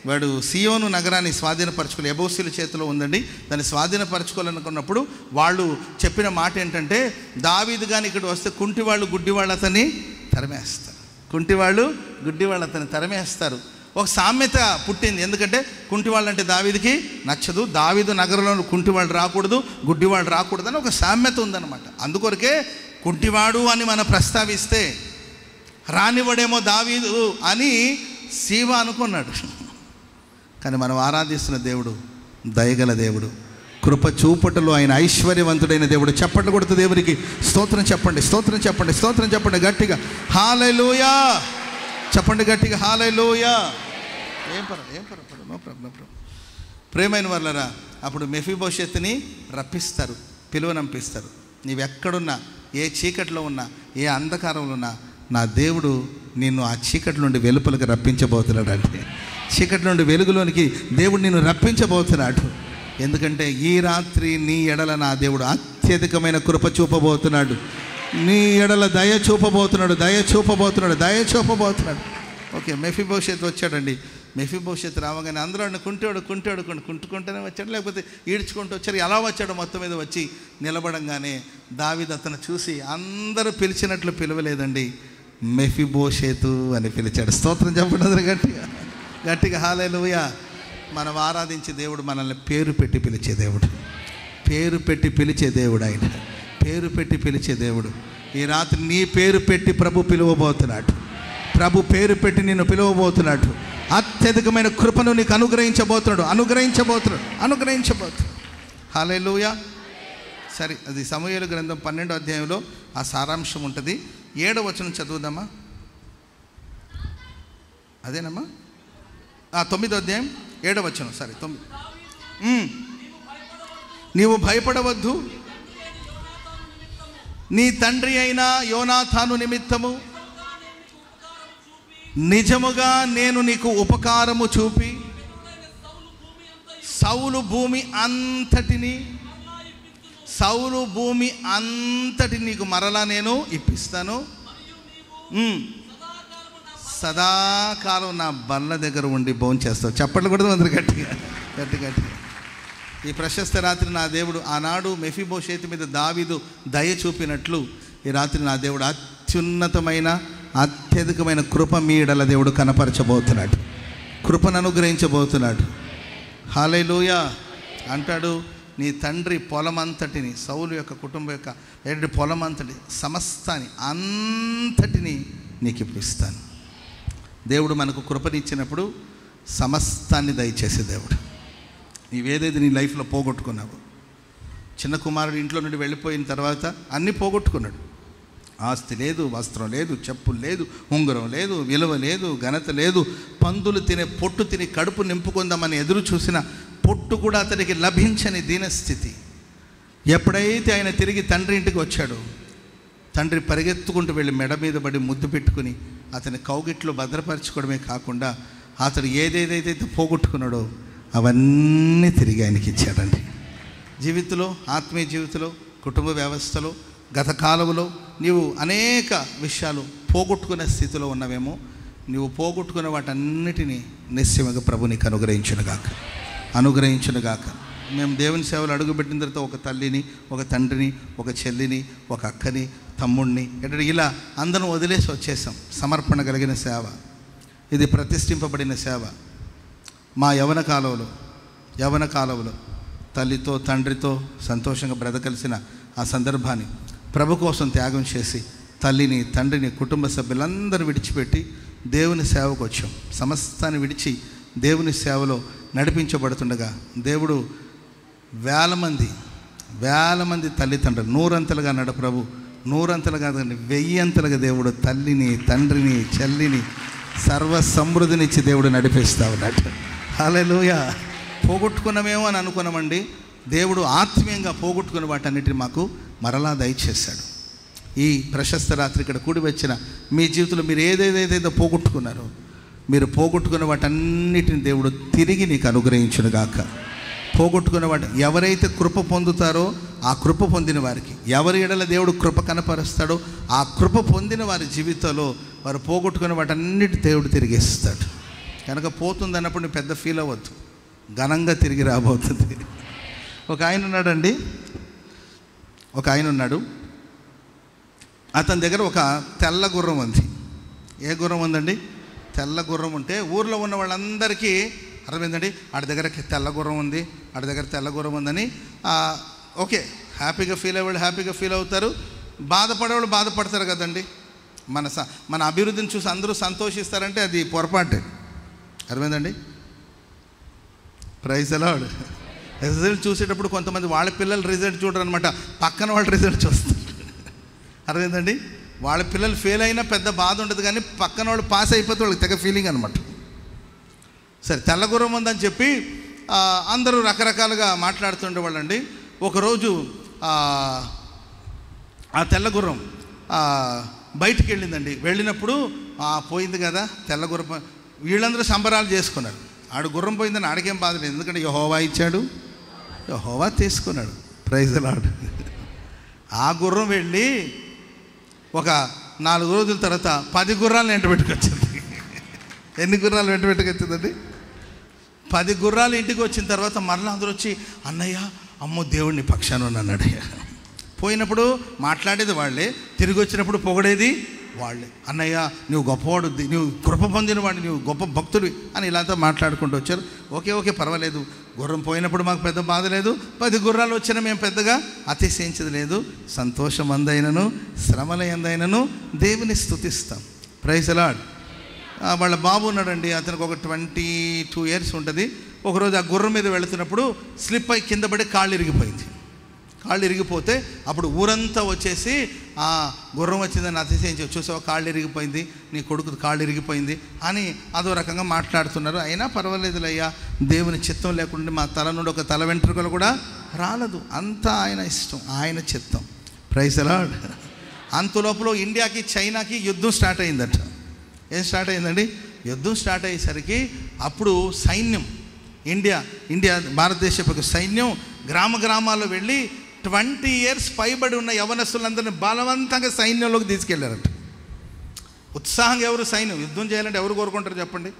వాడు సియోను నగరాన్ని స్వాధీనపరచుకోవాలి, ఎబోసీల చేతిలో ఉందండి, దాన్ని స్వాధీనపరచుకోవాలనుకున్నప్పుడు వాళ్ళు చెప్పిన మాట ఏంటంటే, దావీదు కానీ ఇక్కడ వస్తే కుంటివాళ్ళు గుడ్డివాళ్ళు అతన్ని తరిమేస్తారు, కుంటివాళ్ళు గుడ్డివాళ్ళు అతన్ని తరిమేస్తారు. ఒక సామెత పుట్టింది, ఎందుకంటే కుంటివాళ్ళు అంటే దావీదుకి నచ్చదు, దావీదు నగరంలో కుంటివాళ్ళు రాకూడదు, గుడ్డివాళ్ళు రాకూడదు అని ఒక సామెత ఉందన్నమాట. అందుకొరకే కుంటివాడు అని మనం ప్రస్తావిస్తే రానివాడేమో దావీదు అని సీబా అనుకున్నాడు. కానీ మనం ఆరాధిస్తున్న దేవుడు దయగల దేవుడు, కృప చూపటలో ఆయన ఐశ్వర్యవంతుడైన దేవుడు. చెప్పండి కొడుతూ దేవునికి స్తోత్రం చెప్పండి, స్తోత్రం చెప్పండి, స్తోత్రం చెప్పండి గట్టిగా. హల్లెలూయా చెప్పండి గట్టిగా, హల్లెలూయా. ఏం పర్వాలేదు, నో ప్రాబ్లం. ప్రేమైన వాళ్ళరా, అప్పుడు మెఫీబోషెత్తుని రప్పిస్తారు, పిలువనంపిస్తారు. నీవెక్కడున్నా, ఏ చీకట్లో ఉన్నా, ఏ అంధకారంలో ఉన్నా, నా దేవుడు నిన్ను ఆ చీకటి నుండి వెలుపలికి రప్పించబోతున్నాడు. అంటే చీకటి నుండి వెలుగులోనికి దేవుడు నిన్ను రప్పించబోతున్నాడు. ఎందుకంటే ఈ రాత్రి నీ ఎడల నా దేవుడు అత్యధికమైన కృప చూపబోతున్నాడు, నీ ఎడల దయ చూపబోతున్నాడు. ఓకే, మెఫీబోషెత్ వచ్చాడండి. మెఫీబోషెత్ రావగానే అందరూ కుంటుకుంటూనే వచ్చాడు, లేకపోతే ఈడ్చుకుంటూ వచ్చారు, ఎలా వచ్చాడు మొత్తం మీద వచ్చి నిలబడంగానే దావీదు అతను చూసి అందరూ పిలిచినట్లు పిలవలేదండి, మెఫీబోషెతు అని పిలిచాడు. స్తోత్రం చెప్పండి గట్టిగా హల్లెలూయా. మనం ఆరాధించే దేవుడు మనల్ని పేరు పెట్టి పిలిచే దేవుడు, పేరు పెట్టి పిలిచే దేవుడు, ఆయన పేరు పెట్టి పిలిచే దేవుడు. ఈ రాత్రి నీ పేరు పెట్టి ప్రభు పిలువబోతున్నాడు, ప్రభు పేరు పెట్టి నిన్ను పిలువబోతున్నాడు. అత్యధికమైన కృపను నీకు అనుగ్రహించబోతున్నాడు. హల్లెలూయా. సరే, అది సమూయేలు గ్రంథం 12వ అధ్యాయంలో ఆ సారాంశం ఉంటుంది. 7వ వచనం చదువుదామా? అదేనమ్మా, 9వ అధ్యాయం 7వ వచనం. సరే 9. నీవు భయపడవద్దు, నీ తండ్రి అయిన యోనాతాను నిమిత్తము నిజముగా నేను నీకు ఉపకారము చూపి సౌలు భూమి అంతటిని నీకు మరలా నేను ఇప్పిస్తాను. సదాకాలం నా బల్ల దగ్గర ఉండి భోంచేస్తావు. చప్పట్లు కూడా అందరు గట్టిగా. ఈ ప్రశస్త రాత్రి నా దేవుడు ఆనాడు మెఫీబోషేతు మీద దావీదు దయ చూపినట్లు ఈ రాత్రి నా దేవుడు అత్యున్నతమైన అత్యధికమైన కృప మీ ఎడల దేవుడు కనపరచబోతున్నాడు, కృపను అనుగ్రహించబోతున్నాడు. హల్లెలూయా. అంటాడు, నీ తండ్రి పొలమంతటిని, సౌలు యొక్క కుటుంబం యొక్క పొలమంతటి సమస్తాన్ని అంతటిని నీకు ఇప్పిస్తాను. దేవుడు మనకు కృపనిచ్చినప్పుడు సమస్తాన్ని దయచేసే దేవుడు. నీవేదైతే నీ లైఫ్లో పోగొట్టుకున్నావు, చిన్న కుమారుడు ఇంట్లో నుండి వెళ్ళిపోయిన తర్వాత అన్నీ పోగొట్టుకున్నాడు. ఆస్తి లేదు, వస్త్రం లేదు, చెప్పులు లేదు, ఉంగరం లేదు, విలువ లేదు, ఘనత లేదు. పందులు తినే పొట్టు తిని కడుపు నింపుకుందామని ఎదురు చూసిన పొట్టు కూడా అతనికి లభించని దీనస్థితి. ఎప్పుడైతే ఆయన తిరిగి తండ్రి ఇంటికి వచ్చాడో, తండ్రి పరిగెత్తుకుంటూ వెళ్ళి మెడ మీద పడి ముద్దు పెట్టుకుని అతని కౌగిట్లో భద్రపరచుకోవడమే కాకుండా అతడు ఏదేదైతే పోగొట్టుకున్నాడో అవన్నీ తిరిగి ఆయనకి ఇచ్చాడండి. జీవితంలో, ఆత్మీయ జీవితంలో, కుటుంబ వ్యవస్థలో, గత కాలంలో నీవు అనేక విషయాలు పోగొట్టుకునే స్థితిలో ఉన్నవేమో. నీవు పోగొట్టుకున్న వాటన్నిటినీ నిశ్చయంగా ప్రభు నీకు అనుగ్రహించునుగాక. మేము దేవుని సేవలు అడుగుపెట్టిన తర్వాత ఒక తల్లిని, ఒక తండ్రిని, ఒక చెల్లిని, ఒక అక్కని, తమ్ముడిని ఇలా అందరం వదిలేసి వచ్చేసాం. సమర్పణ కలిగిన సేవ ఇది, ప్రతిష్ఠింపబడిన సేవ. మా యవ్వన కాలంలో తల్లితో తండ్రితో సంతోషంగా బ్రతకలిసిన ఆ సందర్భాన్ని ప్రభు కోసం త్యాగం చేసి తల్లిని, తండ్రిని, కుటుంబ సభ్యులందరూ విడిచిపెట్టి దేవుని సేవకు వచ్చాం. సమస్తాన్ని విడిచి దేవుని సేవలో నడిపించబడుతుండగా దేవుడు వేల మంది తల్లిదండ్రులు, 100 అన్నాడు ప్రభు. 100 కాదండి, 1000 దేవుడు తల్లిని, తండ్రిని, చెల్లిని సర్వ సమృద్ధినిచ్చి దేవుడు నడిపిస్తా ఉన్నాడు. హల్లెలూయా. పోగొట్టుకున్నామేమో అని అనుకున్నామండి. దేవుడు ఆత్మీయంగా పోగొట్టుకున్న వాటన్నిటిని మాకు మరలా దయచేశాడు. ఈ ప్రశస్త రాత్రి ఇక్కడ కూడి వచ్చిన మీ జీవితంలో మీరు ఏదేదైతే పోగొట్టుకున్నారో, మీరు పోగొట్టుకున్న వాటన్నిటిని దేవుడు తిరిగి నీకు అనుగ్రహించునుగాక. పోగొట్టుకున్న వాటి ఎవరైతే కృప పొందుతారో ఆ కృప పొందిన వారికి, ఎవరి ఎడల దేవుడు కృప కనపరుస్తాడో ఆ కృప పొందిన వారి జీవితంలో వారు పోగొట్టుకున్న వాటన్నిటి దేవుడు తిరిగిస్తాడు. కనుక పోతుంది అన్నప్పుడు నువ్వు పెద్ద ఫీల్ అవ్వద్దు, ఘనంగా తిరిగి రాబోతుంది. ఒక ఆయన ఉన్నాడు, అతని దగ్గర ఒక తెల్ల గుర్రం ఉంది. ఏ గుర్రం ఉందండి? తెల్ల గుర్రం ఉంటే ఊర్లో ఉన్న వాళ్ళందరికీ అర్థమైందండి, ఆడి దగ్గర తెల్ల గుర్రం ఉంది, ఆడి దగ్గర తెల్ల గుర్రం ఉందని. ఓకే, హ్యాపీగా ఫీల్ అవుతారు. బాధపడేవాళ్ళు బాధపడతారు కదండి. మన అభివృద్ధిని చూసి అందరూ సంతోషిస్తారంటే అది పొరపాటే. అర్థమైందండి? ప్రైజ్ అలాడ్. రిజల్ట్ చూసేటప్పుడు కొంతమంది వాళ్ళ పిల్లలు రిజల్ట్ చూడరు అనమాట, పక్కన వాళ్ళ రిజల్ట్ చూస్తారు. అర్థమైందండి? వాళ్ళ పిల్లలు ఫెయిల్ అయినా పెద్ద బాధ ఉండదు, కానీ పక్కన వాళ్ళు పాస్ అయిపోతే వాళ్ళకి తెగ ఫీలింగ్ అనమాట. సరే, తెల్లగుర్రం ఉందని చెప్పి అందరూ రకరకాలుగా మాట్లాడుతుండేవాళ్ళండి. ఒకరోజు ఆ తెల్లగుర్రం బయటికి వెళ్ళిందండి. వెళ్ళినప్పుడు పోయింది కదా తెల్లగుర్రం, వీళ్ళందరూ సంబరాలు చేసుకున్నారు. ఆడు గుర్రం పోయిందని ఆడికేం బాధ లేదు, ఎందుకంటే యెహోవా ఇచ్చాడు, యెహోవా తీసుకున్నాడు. Praise the Lord. ఆ గుర్రం వెళ్ళి ఒక 4 రోజుల తర్వాత 10 గుర్రాలను వెంట పెట్టుకొచ్చింది. ఎన్ని గుర్రాలు వెంట పెట్టుకొచ్చిందండి? 10 గుర్రాలు ఇంటికి వచ్చిన తర్వాత మరలా అందరూ వచ్చి, అన్నయ్య అమ్మో దేవుడిని పక్షాన అన్నాడు. పోయినప్పుడు మాట్లాడేది వాళ్ళే, తిరిగి వచ్చినప్పుడు పొగడేది వాళ్ళే. అన్నయ్య నువ్వు గొప్పవాడు, నువ్వు కృప పొందినవాడు, నువ్వు గొప్ప భక్తుడివి అని ఇలాంతా మాట్లాడుకుంటూ వచ్చారు. ఓకే పర్వాలేదు, గుర్రం పోయినప్పుడు మాకు పెద్ద బాధ లేదు, 10 గుర్రాలు వచ్చినా మేము పెద్దగా అతిశయించేది లేదు. సంతోషం అందైనను శ్రమల ఎందైనను దేవుని స్తుతిస్తాం. Praise the lord. వాళ్ళ బాబు ఉన్నాడండి, అతనికి ఒక 22 years ఉంటుంది. ఒకరోజు ఆ గుర్రం మీద వెళుతున్నప్పుడు స్లిప్ అయి కింద పడి కాళ్ళు ఇరిగిపోయింది. కాళ్ళు ఇరిగిపోతే అప్పుడు ఊరంతా వచ్చేసి ఆ గుర్రం వచ్చిందని అతిశయించి, చూసావా కాళ్ళు ఇరిగిపోయింది, నీ కొడుకు కాళ్ళు ఇరిగిపోయింది అని అదో రకంగా మాట్లాడుతున్నారు. అయినా పర్వాలేదులయ్యా, దేవుని చిత్తం లేకుండా మా తల నుండి ఒక తల వెంట్రుకలు కూడా రాలదు, అంతా ఆయన ఇష్టం, ఆయన చిత్తం. Praise the lord. అంతలోపల ఇండియాకి చైనాకి యుద్ధం స్టార్ట్ అయిందట. ఏం స్టార్ట్ అయిందండి? యుద్ధం స్టార్ట్ అయ్యేసరికి అప్పుడు సైన్యం, ఇండియా భారతదేశపు సైన్యం గ్రామాల్లో వెళ్ళి 20 years పైబడి ఉన్న యవనస్తులందరినీ బలవంతంగా సైన్యంలోకి తీసుకెళ్లారట. ఉత్సాహంగా ఎవరు సైన్యం యుద్ధం చేయాలంటే ఎవరు కోరుకుంటారు చెప్పండి?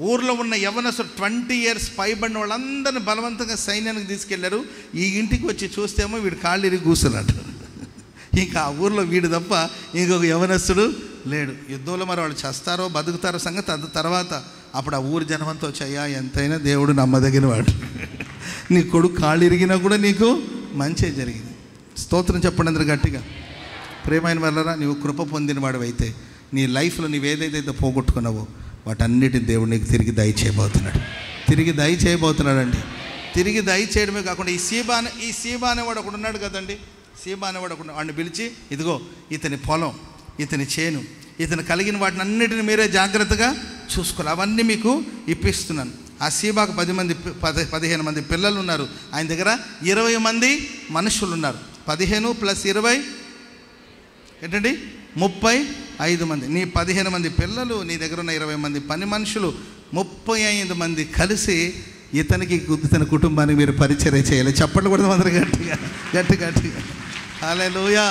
ఊర్లో ఉన్న యవనస్తులు 20 years పైబడిన వాళ్ళందరినీ బలవంతంగా సైన్యానికి తీసుకెళ్లారు. ఈ ఇంటికి వచ్చి చూస్తేమో వీడు కాళ్ళు ఇరిగి కూర్చున్నాడు. ఇంకా ఆ ఊర్లో వీడు తప్ప ఇంకొక యవనస్తుడు లేడు. యుద్ధంలో మరి వాళ్ళు చేస్తారో బతుకుతారో సంగతి అది తర్వాత. అప్పుడు ఆ ఊరి జనమంతా వచ్చాయా, ఎంతైనా దేవుడు నమ్మదగిన వాడు, నీ కొడుకు కాళ్ళు ఇరిగినా కూడా నీకు మంచి జరిగింది. స్తోత్రం చెప్పండి అందరు గట్టిగా. ప్రేమైన వాళ్ళరా, నీవు కృప పొందిన వాడివైతే నీ లైఫ్లో నీవేదైతే పోగొట్టుకున్నావో వాటన్నిటిని దేవుడు నీకు తిరిగి దయచేయబోతున్నాడు. తిరిగి దయచేయబోతున్నాడండి. తిరిగి దయచేయడమే కాకుండా ఈ సీబా అనేవాడు ఒకడు ఉన్నాడు కదండి. సీబా అనేవాడు ఒకడు, వాడిని పిలిచి, ఇదిగో ఇతని పొలం, ఇతని చేను, ఇతను కలిగిన వాటిని అన్నిటిని మీరే జాగ్రత్తగా చూసుకోవాలి, అవన్నీ మీకు ఇప్పిస్తున్నాను. ఆ సీబాకు 15 మంది పిల్లలు ఉన్నారు. ఆయన దగ్గర 20 మంది మనుషులు ఉన్నారు. 15 + 20 ఏంటండి 35 మంది. నీ 15 మంది పిల్లలు, నీ దగ్గర ఉన్న 20 మంది పని మనుషులు, 35 మంది కలిసి ఇతని కుటుంబానికి మీరు పరిచర్య చేయాలి. చప్పట్లు కూడా అందరూ గట్టిగా హల్లెలూయా.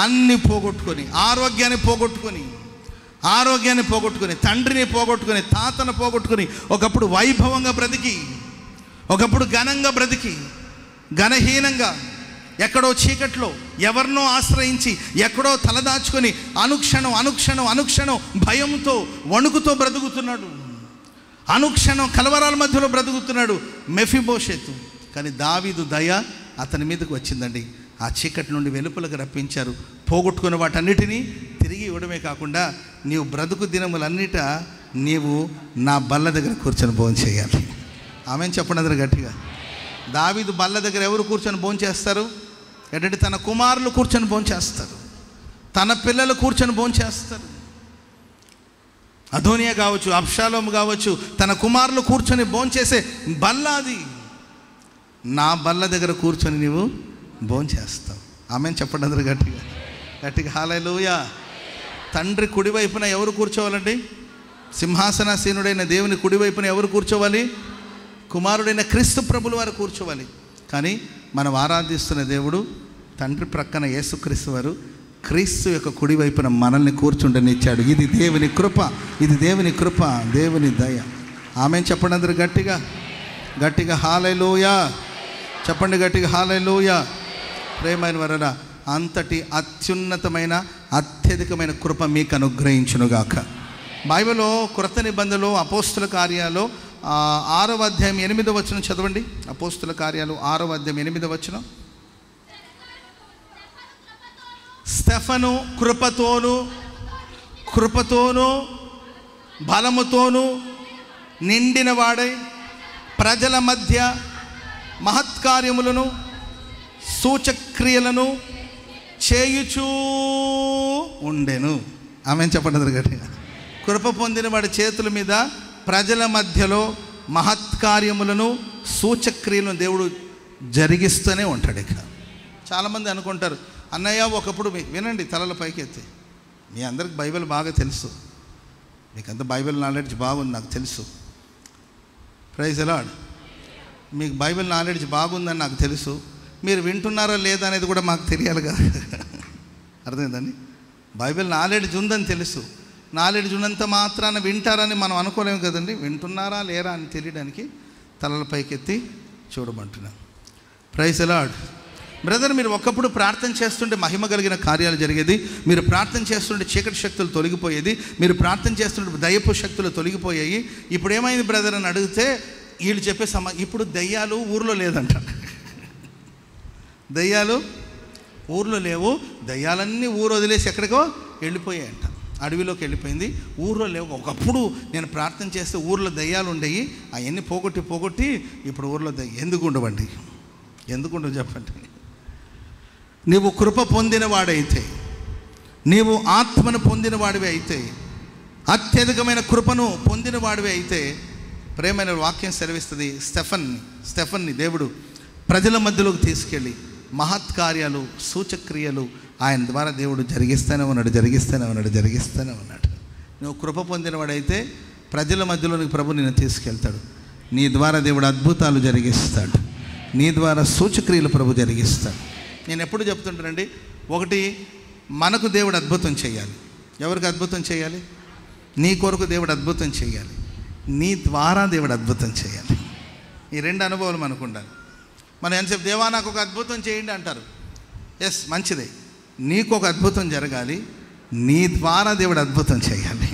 అన్ని పోగొట్టుకొని, ఆరోగ్యాన్ని పోగొట్టుకొని, తండ్రిని పోగొట్టుకొని, తాతను పోగొట్టుకొని, ఒకప్పుడు వైభవంగా బ్రతికి, ఒకప్పుడు ఘనంగా బ్రతికి, ఘనహీనంగా ఎక్కడో చీకట్లో ఎవరినో ఆశ్రయించి ఎక్కడో తలదాచుకొని అనుక్షణం భయంతో వణుకుతో బ్రతుకుతున్నాడు. అనుక్షణం కలవరాల మధ్యలో బ్రతుకుతున్నాడు మెఫీబోషెతు. కానీ దావీదు దయ అతని మీదకి వచ్చిందండి. ఆ చీకటి నుండి వెలుపలకు రప్పించారు. పోగొట్టుకున్న వాటన్నిటినీ తిరిగి ఇవ్వడమే కాకుండా, నీవు బ్రతుకు దినములన్నిట నీవు నా బల్ల దగ్గర కూర్చొని భోజనం చేయాలి. ఆమెను చెప్పండి అందరూ గట్టిగా. దావీదు బల్ల దగ్గర ఎవరు కూర్చొని భోజనం చేస్తారు? ఏంటంటే తన కుమారులు కూర్చొని భోజనం చేస్తారు, తన పిల్లలు కూర్చొని భోజనం చేస్తారు. అదోనియా కావచ్చు, అబ్షాలోము కావచ్చు, తన కుమారులు కూర్చొని భోజనం చేసే బల్ల అది. నా బల్ల దగ్గర కూర్చొని నీవు భోజనం చేస్తావు. ఆమెను చెప్పండి అందరూ గట్టిగా హల్లెలూయా. తండ్రి కుడివైపున ఎవరు కూర్చోవాలండి? సింహాసనాసీనుడైన దేవుని కుడివైపున ఎవరు కూర్చోవాలి? కుమారుడైన క్రీస్తు ప్రభులు వారు కూర్చోవాలి. కానీ మనం ఆరాధిస్తున్న దేవుడు తండ్రి ప్రక్కన యేసుక్రీస్తు వారు క్రీస్తు యొక్క కుడివైపున మనల్ని కూర్చుండనిచ్చాడు. ఇది దేవుని కృప, దేవుని దయ. ఆమెను చెప్పండి అందరూ గట్టిగా హల్లెలూయా. చెప్పండి గట్టిగా హల్లెలూయా. ప్రేమైన వారరా, అంతటి అత్యున్నతమైన అత్యధికమైన కృప మీకు అనుగ్రహించునుగాక. బైబిల్లో క్రొత్త నిబంధనలో అపోస్తుల కార్యాలు 6వ అధ్యాయం 8వ వచనం చదవండి. అపోస్తుల కార్యాలు 6వ అధ్యాయం 8వ వచనం. స్టెఫను కృపతోను బలముతోను నిండిన వాడై ప్రజల మధ్య మహత్కార్యములను సూచక్రియలను చేయుచూ ఉండెను. ఆమెను చెప్పండి గట్టిగా. కృప పొందిన వాడి చేతుల మీద ప్రజల మధ్యలో మహత్కార్యములను సూచక్రియలను దేవుడు జరిగిస్తూనే ఉంటాడు. ఇక చాలామంది అనుకుంటారు, అన్నయ్య ఒకప్పుడు వినండి, తలల పైకి ఎత్తి, మీ అందరికి బైబిల్ బాగా తెలుసు, మీకంత బైబిల్ నాలెడ్జ్ బాగుంది, నాకు తెలుసు. Praise the Lord. మీకు బైబిల్ నాలెడ్జ్ బాగుందని నాకు తెలుసు, మీరు వింటున్నారా లేదా అనేది కూడా మాకు తెలియాలి కదా. అర్థమైందండి? బైబిల్ నాలెడ్జ్ ఉందని తెలుసు, నాలెడ్జ్ ఉన్నంత మాత్రాన వింటారని మనం అనుకోలేము కదండి. వింటున్నారా లేరా అని తెలియడానికి తలల పైకెత్తి చూడమంటున్నాను. Praise the Lord. బ్రదర్, మీరు ఒకప్పుడు ప్రార్థన చేస్తుంటే మహిమ కలిగిన కార్యాలు జరిగేది, మీరు ప్రార్థన చేస్తుంటే చీకటి శక్తులు తొలగిపోయేది, మీరు ప్రార్థన చేస్తుంటే దయ్యపు శక్తులు తొలగిపోయాయి. ఇప్పుడు ఏమైంది బ్రదర్ అని అడిగితే వీళ్ళు చెప్పే ఇప్పుడు దయ్యాలు ఊర్లో లేదంట. దయ్యాలు ఊర్లో లేవు, దయ్యాలన్నీ ఊరు వదిలేసి ఎక్కడికో వెళ్ళిపోయాయంట, అడవిలోకి వెళ్ళిపోయింది, ఊర్లో లేవు. ఒకప్పుడు నేను ప్రార్థన చేస్తే ఊర్లో దయ్యాలు ఉండేవి, అవన్నీ పోగొట్టి ఇప్పుడు ఊర్లో ఎందుకు ఉండవండి? ఎందుకు ఉండవు చెప్పండి? నీవు కృప పొందినవాడైతే, నీవు ఆత్మను పొందినవాడివి అయితే, అత్యధికమైన కృపను పొందినవాడివి అయితే, ప్రేమైన వాక్యం సెలవిస్తుంది, స్టెఫన్ని దేవుడు ప్రజల మధ్యలోకి తీసుకెళ్ళి మహత్కార్యాలు, సూచక్రియలు ఆయన ద్వారా దేవుడు జరిగిస్తూనే ఉన్నాడు. నువ్వు కృప పొందినవాడైతే ప్రజల మధ్యలోనికి ప్రభు నిన్ను తీసుకెళ్తాడు. నీ ద్వారా దేవుడు అద్భుతాలు జరిగిస్తాడు. నీ ద్వారా సూచక్రియలు ప్రభు జరిగిస్తాడు. నేను ఎప్పుడు చెప్తుంటానండి, ఒకటి మనకు దేవుడు అద్భుతం చేయాలి. ఎవరికి అద్భుతం చేయాలి? నీ కొరకు దేవుడు అద్భుతం చేయాలి. నీ ద్వారా దేవుడు అద్భుతం చేయాలి. ఈ రెండు అనుభవాలు మనకు ఉండాలి. మనం ఎంతసేపు దేవా నాకు ఒక అద్భుతం చేయండి అంటారు. ఎస్, మంచిదే. నీకు ఒక అద్భుతం జరగాలి, నీ ద్వారా దేవుడు అద్భుతం చేయాలి.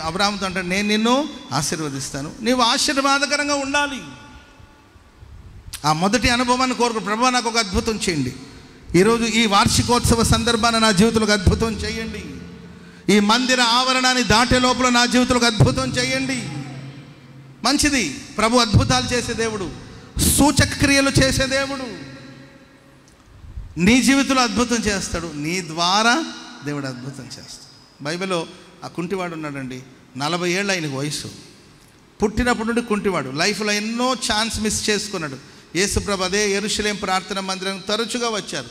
అబ్రాహాముతో అంటాడు, నేను నిన్ను ఆశీర్వదిస్తాను, నీవు ఆశీర్వాదకరంగా ఉండాలి. ఆ మొదటి అనుభవాన్ని కోరుకు, ప్రభువా నాకు ఒక అద్భుతం చేయండి. ఈరోజు ఈ వార్షికోత్సవ సందర్భాన నా జీవితంలో అద్భుతం చేయండి. ఈ మందిర ఆవరణాన్ని దాటే లోపల నా జీవితంలో అద్భుతం చేయండి. మంచిది. ప్రభు అద్భుతాలు చేసే దేవుడు, సూచక క్రియలు చేసే దేవుడు. నీ జీవితంలో అద్భుతం చేస్తాడు, నీ ద్వారా దేవుడు అద్భుతం చేస్తాడు. బైబిల్లో ఆ కుంటివాడు ఉన్నాడండి, 40 ఏళ్ళు ఆయనకు వయసు. పుట్టినప్పటి నుండి కుంటివాడు, లైఫ్లో ఎన్నో ఛాన్స్ మిస్ చేసుకున్నాడు. యేసుప్రభు అదే యెరూషలేం ప్రార్థన మందిరం తరచుగా వచ్చారు,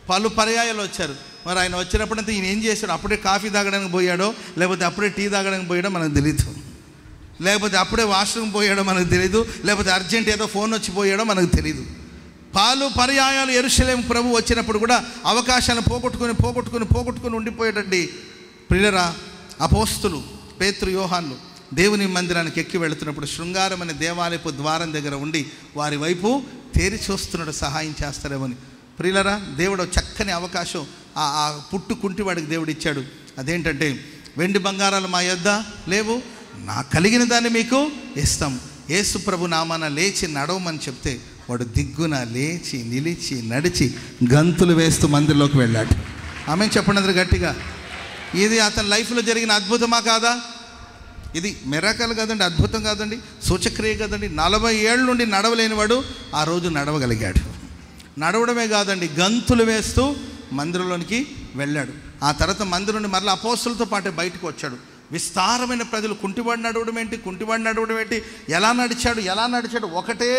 పలు పర్యాయాలు వచ్చారు. మరి ఆయన వచ్చినప్పుడంతా ఈయన ఏం చేశాడు? అప్పుడే కాఫీ తాగడానికి పోయాడో, లేకపోతే అప్పుడే టీ తాగడానికి పోయాడో మనకు తెలీదు, లేకపోతే అప్పుడే వాష్రూమ్ పోయాడో మనకు తెలీదు, లేకపోతే అర్జెంట్ ఏదో ఫోన్ వచ్చి పోయాడో మనకు తెలీదు. పలు పర్యాయాలు యెరూషలేం ప్రభు వచ్చినప్పుడు కూడా అవకాశాలను పోగొట్టుకుని ఉండిపోయాడండి. ప్రియులరా, అపోస్తులు పేతురు, యోహాన్లు దేవుని మందిరానికి ఎక్కి వెళుతున్నప్పుడు శృంగారం అనే దేవాలయపు ద్వారం దగ్గర ఉండి వారి వైపు తేరి చూస్తున్నాడు, సహాయం చేస్తారేమని. ప్రియులరా, దేవుడు చక్కని అవకాశం ఆ కుంటివాడికి దేవుడు ఇచ్చాడు. అదేంటంటే, వెండి బంగారాలు మా యొద్ద లేవు, నా కలిగిన దాన్ని మీకు ఇస్తాం, యేసు ప్రభు నామాన లేచి నడవమని చెప్తే వాడు దిగ్గున లేచి నిలిచి నడిచి గంతులు వేస్తూ మందిరంలోకి వెళ్ళాడు. ఆమె చెప్పండి అందరు గట్టిగా. ఇది అతని లైఫ్లో జరిగిన అద్భుతమా కాదా? ఇది మిరాకల్ కాదండి, అద్భుతం కాదండి, సూచక్రియ కాదండి. 40 ఏళ్ళ నుండి నడవలేనివాడు ఆ రోజు నడవగలిగాడు. నడవడమే కాదండి, గంతులు వేస్తూ మందిరంలోనికి వెళ్ళాడు. ఆ తర్వాత మందిరం నుండి మరలా అపోస్తులతో పాటే బయటకు వచ్చాడు. విస్తారమైన ప్రజలు, కుంటివాడు నడవడం ఏంటి, ఎలా నడిచాడు, ఒకటే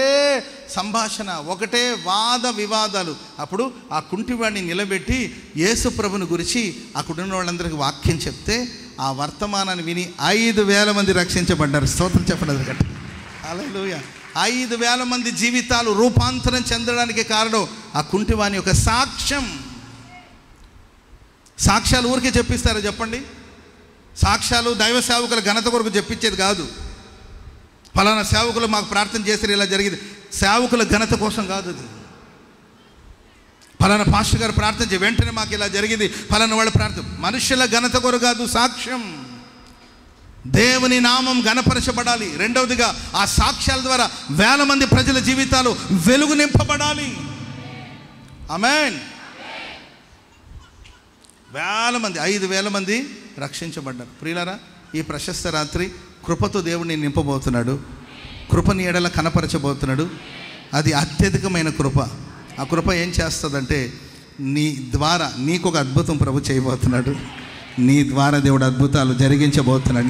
సంభాషణ, ఒకటే వాద వివాదాలు. అప్పుడు ఆ కుంటివాడిని నిలబెట్టి యేసు ప్రభుని గురించి అక్కడున్న వాళ్ళందరికీ వాక్యం చెప్తే ఆ వర్తమానాన్ని విని 5,000 మంది రక్షించబడ్డారు. స్తోత్రం చెప్పండి గట్టి. హల్లెలూయా. 5,000 మంది జీవితాలు రూపాంతరం చెందడానికి కారణం ఆ కుంటివాని యొక్క సాక్ష్యం. సాక్ష్యాలు ఊరికే చెప్పిస్తారా చెప్పండి? సాక్ష్యాలు దైవ సేవకుల ఘనత కొరకు చెప్పించేది కాదు. ఫలానా సేవకులు మాకు ప్రార్థన చేశారు, ఇలా జరిగింది, సేవకుల ఘనత కోసం కాదు అది. ఫలానా పాస్టర్ గారు ప్రార్థన చేసి వెంటనే మాకు ఇలా జరిగింది, ఫలానా వాళ్ళ ప్రార్థన, మనుషుల ఘనత కొరకు కాదు. సాక్ష్యం, దేవుని నామం ఘనపరచబడాలి. రెండవదిగా ఆ సాక్ష్యాల ద్వారా 1,000 మంది ప్రజల జీవితాలు వెలుగు నింపబడాలి. ఆమేన్. 1,000 మంది, 5,000 మంది రక్షించబడ్డారు. ప్రియులారా, ఈ ప్రశస్త రాత్రి కృపతో దేవుడిని నింపబోతున్నాడు, కృపని ఎడల కనపరచబోతున్నాడు. అది అత్యధికమైన కృప. ఆ కృప ఏం చేస్తుందంటే, నీ ద్వారా నీకు ఒక అద్భుతం ప్రభు చేయబోతున్నాడు. నీ ద్వారా దేవుడు అద్భుతాలు జరిగించబోతున్నాడు.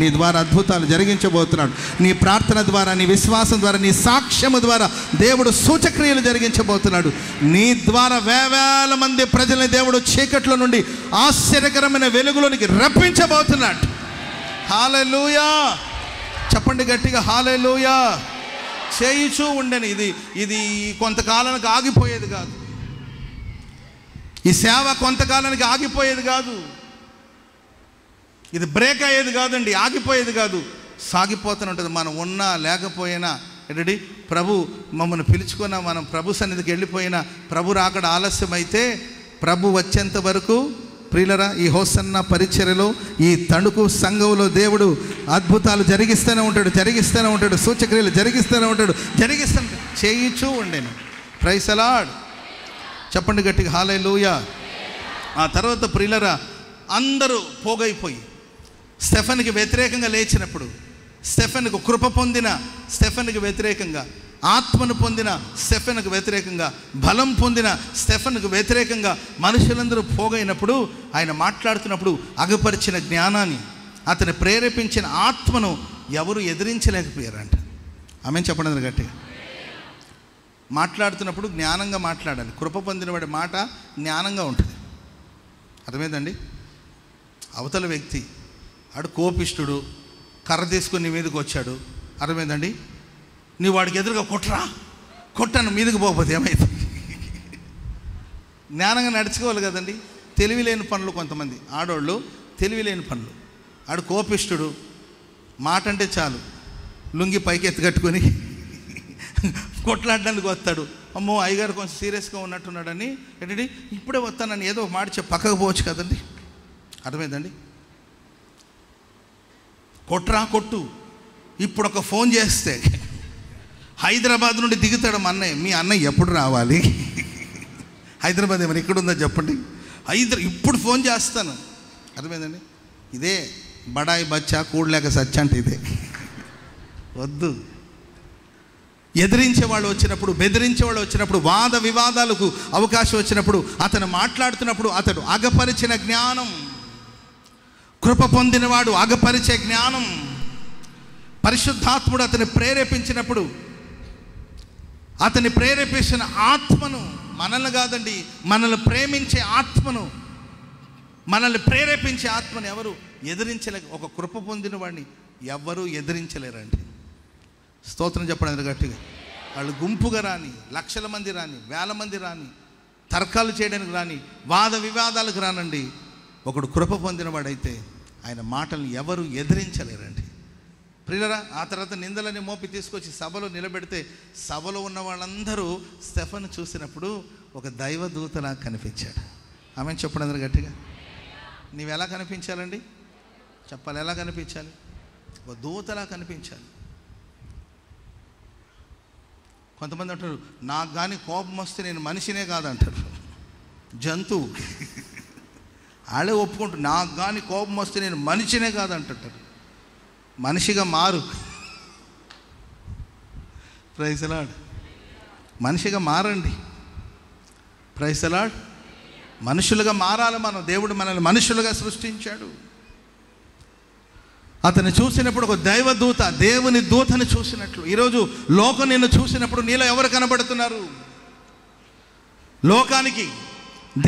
నీ ప్రార్థన ద్వారా, నీ విశ్వాసం ద్వారా, నీ సాక్ష్యము ద్వారా దేవుడు సూచక్రియలు జరిగించబోతున్నాడు. నీ ద్వారా 1,000 మంది ప్రజల్ని దేవుడు చీకట్లో నుండి ఆశ్చర్యకరమైన వెలుగులోనికి రప్పించబోతున్నాడు. హల్లెలూయా. చెప్పండి గట్టిగా, హల్లెలూయా. చేయిచూ ఉండని ఇది కొంతకాలానికి ఆగిపోయేది కాదు. ఈ సేవ కొంతకాలానికి ఆగిపోయేది కాదు. ఇది బ్రేక్ అయ్యేది కాదండి, ఆగిపోయేది కాదు, సాగిపోతూనే ఉంటుంది. మనం ఉన్నా లేకపోయినా ఏంటండి, ప్రభు మమ్మల్ని పిలుచుకున్నా, మనం ప్రభు సన్నిధికి వెళ్ళిపోయినా, ప్రభు రాకడ ఆలస్యమైతే ప్రభు వచ్చేంత వరకు ప్రియులరా, ఈ హోసన్న పరిచర్యలో, ఈ తణుకు సంఘంలో దేవుడు అద్భుతాలు జరిగిస్తూనే ఉంటాడు, సూచక్రియలు జరిగిస్తూనే ఉంటాడు. చేయించూ ఉండేను. Praise the Lord. చెప్పండి గట్టిగా, హల్లెలూయా. ఆ తర్వాత ప్రియులరా, అందరూ పోగైపోయి స్టెఫెన్కి వ్యతిరేకంగా లేచినప్పుడు, స్టెఫెన్కు కృప పొందిన స్టెఫెన్కి వ్యతిరేకంగా ఆత్మను పొందిన స్టెఫెనుకు వ్యతిరేకంగా, బలం పొందిన స్టెఫెనుకు వ్యతిరేకంగా మనుషులందరూ పోగైనప్పుడు, ఆయన మాట్లాడుతున్నప్పుడు అగపరిచిన జ్ఞానాన్ని, అతను ప్రేరేపించిన ఆత్మను ఎవరు ఎదిరించలేకపోయారంట. ఆమెను చెప్పండి గట్టిగా. మాట్లాడుతున్నప్పుడు జ్ఞానంగా మాట్లాడాలి. కృప పొందిన వాడి మాట జ్ఞానంగా ఉంటుంది. అర్థమైందండి? అవతల వ్యక్తి ఆడు కోపిష్ఠుడు, కర్ర తీసుకుని నీ మీదకి వచ్చాడు. అర్థమైందండి? నీ వాడికి ఎదురుగా కొట్టాను మీదకి పోకపోతే ఏమైంది? జ్ఞానంగా నడుచుకోవాలి కదండి. తెలివి లేని పనులు కొంతమంది ఆడవాళ్ళు, తెలివి లేని పనులు. ఆడు కోపిష్ఠుడు, మాట అంటే చాలు లుంగి పైకి ఎత్తుకట్టుకొని కొట్లాడడానికి వస్తాడు. అమ్మో అయ్యగారు కొంచెం సీరియస్గా ఉన్నట్టున్నాడని ఏంటండి ఇప్పుడే వస్తానని ఏదో ఒక మాట చెప్పి పక్కకు పోవచ్చు కదండి. అర్థమైందండి? కొట్టు. ఇప్పుడు ఒక ఫోన్ చేస్తే హైదరాబాద్ నుండి దిగుతాడు మా అన్నయ్య. మీ అన్నయ్య ఎప్పుడు రావాలి? హైదరాబాద్ ఏమైనా ఇక్కడ ఉందో చెప్పండి. ఇప్పుడు ఫోన్ చేస్తాను. అర్థమైందండి? ఇదే బడాయి బచ్చా కూడలేక సచ్చ అంటే ఇదే. వద్దు. ఎదిరించే వాళ్ళు వచ్చినప్పుడు, బెదిరించే వాళ్ళు వచ్చినప్పుడు, వాద వివాదాలకు అవకాశం వచ్చినప్పుడు, అతను మాట్లాడుతున్నప్పుడు అతడు అగపరిచిన జ్ఞానం, కృప పొందినవాడు అగపరిచే జ్ఞానం, పరిశుద్ధాత్ముడు అతన్ని ప్రేరేపించినప్పుడు, అతన్ని ప్రేరేపించిన ఆత్మను, మనల్ని కాదండి, మనల్ని ప్రేమించే ఆత్మను, మనల్ని ప్రేరేపించే ఆత్మను ఎవరు ఎదిరించలే. ఒక కృప పొందిన వాడిని ఎవరు ఎదిరించలేరండి. స్తోత్రం చెప్పడానికి గట్టిగా. వాళ్ళు గుంపుగా రాని, లక్షల మంది రాని, వేల మంది రాని, తర్కాలు చేయడానికి రాని, వాద వివాదాలకు రానండి. ఒకడు కృప పొందినవాడైతే ఆయన మాటలను ఎవరు ఎదిరించలేరండి. ప్రియులరా, ఆ తర్వాత నిందలని మోపి తీసుకొచ్చి సభలో నిలబెడితే సభలో ఉన్న వాళ్ళందరూ స్టెఫెను చూసినప్పుడు ఒక దైవదూతలా కనిపించాడు. ఆమె చెప్పడం గట్టిగా. నీవు ఎలా కనిపించాలండి? చెప్పాలి. ఎలా కనిపించాలి? ఒక దూతలా కనిపించాలి. కొంతమంది అంటారు, నాకు కానీ కోపం వస్తే నేను మనిషినే కాదంటారు, జంతువు. వాళ్ళే ఒప్పుకుంటారు, నాకు కానీ కోపం వస్తే నేను మనిషినే కాదంటారు. మనిషిగా మారు. Praise the Lord. మనిషిగా మారండి. Praise the Lord. మనుషులుగా మారాలి మనం. దేవుడు మనల్ని మనుషులుగా సృష్టించాడు. అతను చూసినప్పుడు ఒక దైవదూత, దేవుని దూతను చూసినట్లు. ఈరోజు లోకం నిన్ను చూసినప్పుడు నీలో ఎవరు కనబడుతున్నారు? లోకానికి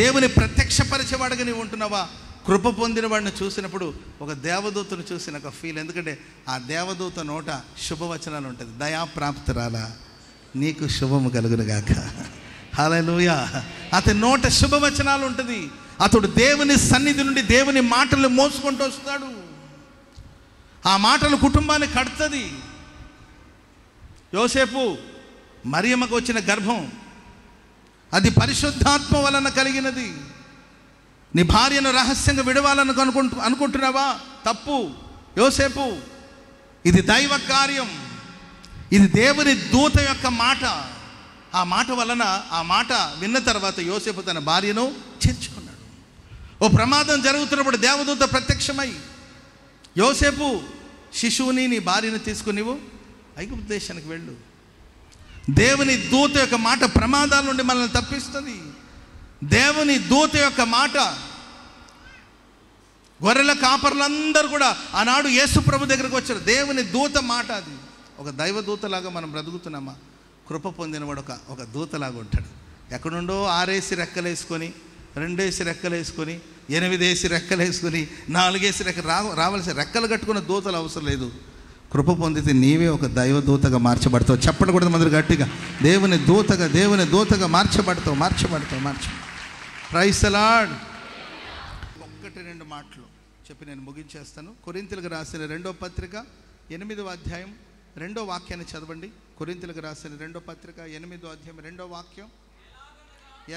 దేవుని ప్రత్యక్షపరిచేవాడుగా నీవు ఉంటున్నావా? కృప పొందిన వాడిని చూసినప్పుడు ఒక దేవదూతను చూసిన ఒక ఫీల్. ఎందుకంటే ఆ దేవదూత నోట శుభవచనాలు ఉంటుంది. దయాప్రాప్తురాలా, నీకు శుభము కలుగునుగాక. హల్లెలూయా. అతని నోట శుభవచనాలు ఉంటుంది. అతడు దేవుని సన్నిధి నుండి దేవుని మాటలు మోసుకుంటూ వస్తాడు. ఆ మాటలు కుటుంబాన్ని కడుతుంది. యోసేపు మరియమ్మకు వచ్చిన గర్భం అది పరిశుద్ధాత్మ వలన కలిగినది. నీ భార్యను రహస్యంగా విడవాలని అనుకుంటున్నావా? తప్పు యోసేపు. ఇది దైవ కార్యం. ఇది దేవుని దూత యొక్క మాట. ఆ మాట వలన, ఆ మాట విన్న తర్వాత యోసేపు తన భార్యను చేర్చుకున్నాడు. ఓ ప్రమాదం జరుగుతున్నప్పుడు దేవదూత ప్రత్యక్షమై, యోసేపు శిశువుని నీ భార్యను తీసుకుని నీవు ఐగుప్తు దేశానికి వెళ్ళు. దేవుని దూత యొక్క మాట ప్రమాదాల నుండి మనల్ని తప్పిస్తుంది. దేవుని దూత యొక్క మాట. గొర్రెల కాపర్లందరూ కూడా ఆనాడు యేసు ప్రభు దగ్గరకు వచ్చారు. దేవుని దూత మాట అది. ఒక దైవదూతలాగా మనం బ్రతుకుతున్నామా? కృప పొందినవాడు ఒక దూతలాగా ఉంటాడు. ఎక్కడుండో 6 రెక్కలేసుకొని, 2 రెక్కలేసుకొని, 8 రెక్కలేసుకొని, 4 రావాల్సిన రెక్కలు కట్టుకున్న దూతలు అవసరం లేదు. కృప పొందితే నీవే ఒక దైవదూతగా మార్చబడతావు. చెప్పండి కూడా మంది గట్టిగా. దేవుని దూతగా మార్చబడతావు. Praise the lord. 1-2 మాటలు చెప్పి నేను ముగించేస్తాను. కొరింథీయులకు రాసిన 2వ పత్రిక 8వ అధ్యాయం 2వ వాక్యాన్ని చదవండి. కొరింథీయులకు రాసిన 2వ పత్రిక 8వ అధ్యాయం 2వ వాక్యం.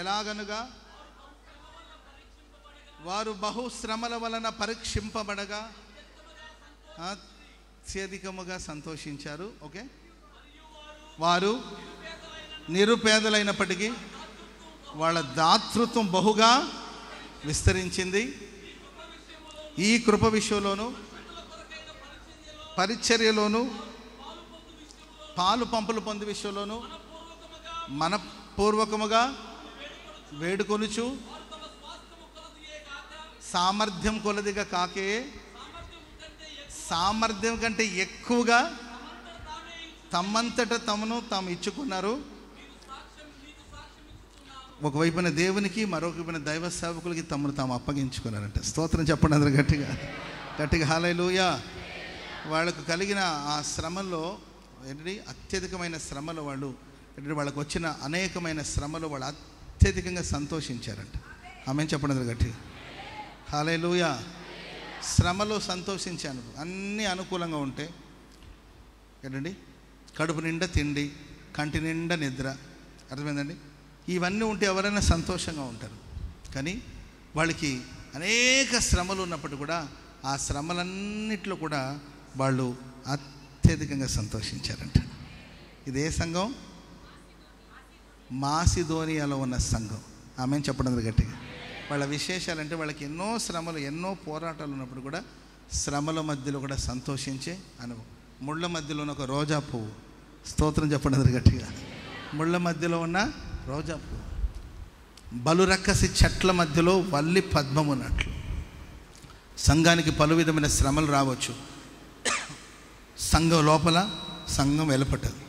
ఎలాగనగా వారు బహుశ్రమల వలన పరీక్షింపబడగా అత్యధికముగా సంతోషించారు. ఓకే. వారు నిరుపేదలైనప్పటికీ వాళ్ళ దాతృత్వం బహుగా విస్తరించింది. ఈ కృప విషయంలోను పరిచర్యలోను పాలు పంపులు పొంది విషయంలోను మనపూర్వకముగా వేడుకొనుచు సామర్థ్యం కొలదిగా కాకే, సామర్థ్యం కంటే ఎక్కువగా తమ్మంతట తమను తాము ఇచ్చుకున్నారు. ఒకవైపున దేవునికి, మరొకవైపున దైవ సేవకులకి తమను తాము అప్పగించుకున్నారంట. స్తోత్రం చెప్పండి అందరూ గట్టిగా గట్టిగా. హల్లెలూయా. వాళ్ళకు కలిగిన ఆ శ్రమలో ఏంటి, అత్యధికమైన శ్రమలో వాళ్ళు ఏంటంటే వాళ్ళకు వచ్చిన అనేకమైన శ్రమలో వాళ్ళు అత్యధికంగా సంతోషించారంట. ఆమె చెప్పండి అందరూ గట్టిగా. హల్లెలూయా. శ్రమలో సంతోషించాను. అన్నీ అనుకూలంగా ఉంటే ఏంటండి, కడుపు నిండా తిండి, కంటి నిండా నిద్ర, అర్థమైందండి. ఇవన్నీ ఉంటే ఎవరైనా సంతోషంగా ఉంటారు. కానీ వాళ్ళకి అనేక శ్రమలు ఉన్నప్పుడు కూడా ఆ శ్రమలన్నిట్లో కూడా వాళ్ళు అత్యధికంగా సంతోషించారంట. ఇది ఏ సంఘం? మాసిదోనియాలో ఉన్న సంఘం. ఆమె చెప్పడం గట్టిగా. వాళ్ళ విశేషాలంటే వాళ్ళకి ఎన్నో శ్రమలు, ఎన్నో పోరాటాలు ఉన్నప్పుడు కూడా శ్రమల మధ్యలో కూడా సంతోషించే అనుభవం. ముళ్ళ మధ్యలో ఉన్న ఒక రోజా పువ్వు. స్తోత్రం చెప్పడం గట్టిగా. ముళ్ళ మధ్యలో ఉన్న రోజా పువ్వు, బలురక్కసి చెట్ల మధ్యలో వల్లి పద్మం ఉన్నట్లు సంఘానికి పలు విధమైన శ్రమలు రావచ్చు. సంఘం లోపల, సంఘం వెలుపటది.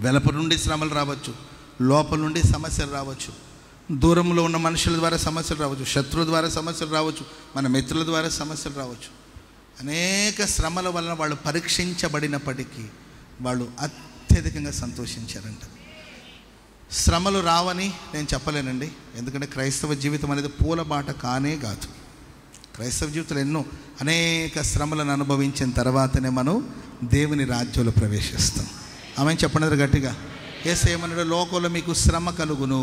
వెలుపల నుండి శ్రమలు రావచ్చు, లోపల నుండి సమస్యలు రావచ్చు. దూరంలో ఉన్న మనుషుల ద్వారా సమస్యలు రావచ్చు, శత్రువుల ద్వారా సమస్యలు రావచ్చు, మన మిత్రుల ద్వారా సమస్యలు రావచ్చు. అనేక శ్రమల వలన వాళ్ళు పరీక్షించబడినప్పటికీ వాళ్ళు అత్యధికంగా సంతోషించారంట. శ్రమలు రావని నేను చెప్పలేనండి, ఎందుకంటే క్రైస్తవ జీవితం అనేది పూలబాట కానే కాదు. క్రైస్తవ జీవితంలో ఎన్నో అనేక శ్రమలను అనుభవించిన తర్వాతనే మనం దేవుని రాజ్యంలో ప్రవేశిస్తాం. ఆమె చెప్పండి గట్టిగా. యేసు ఏమన్నాడు? లోకంలో మీకు శ్రమ కలుగును,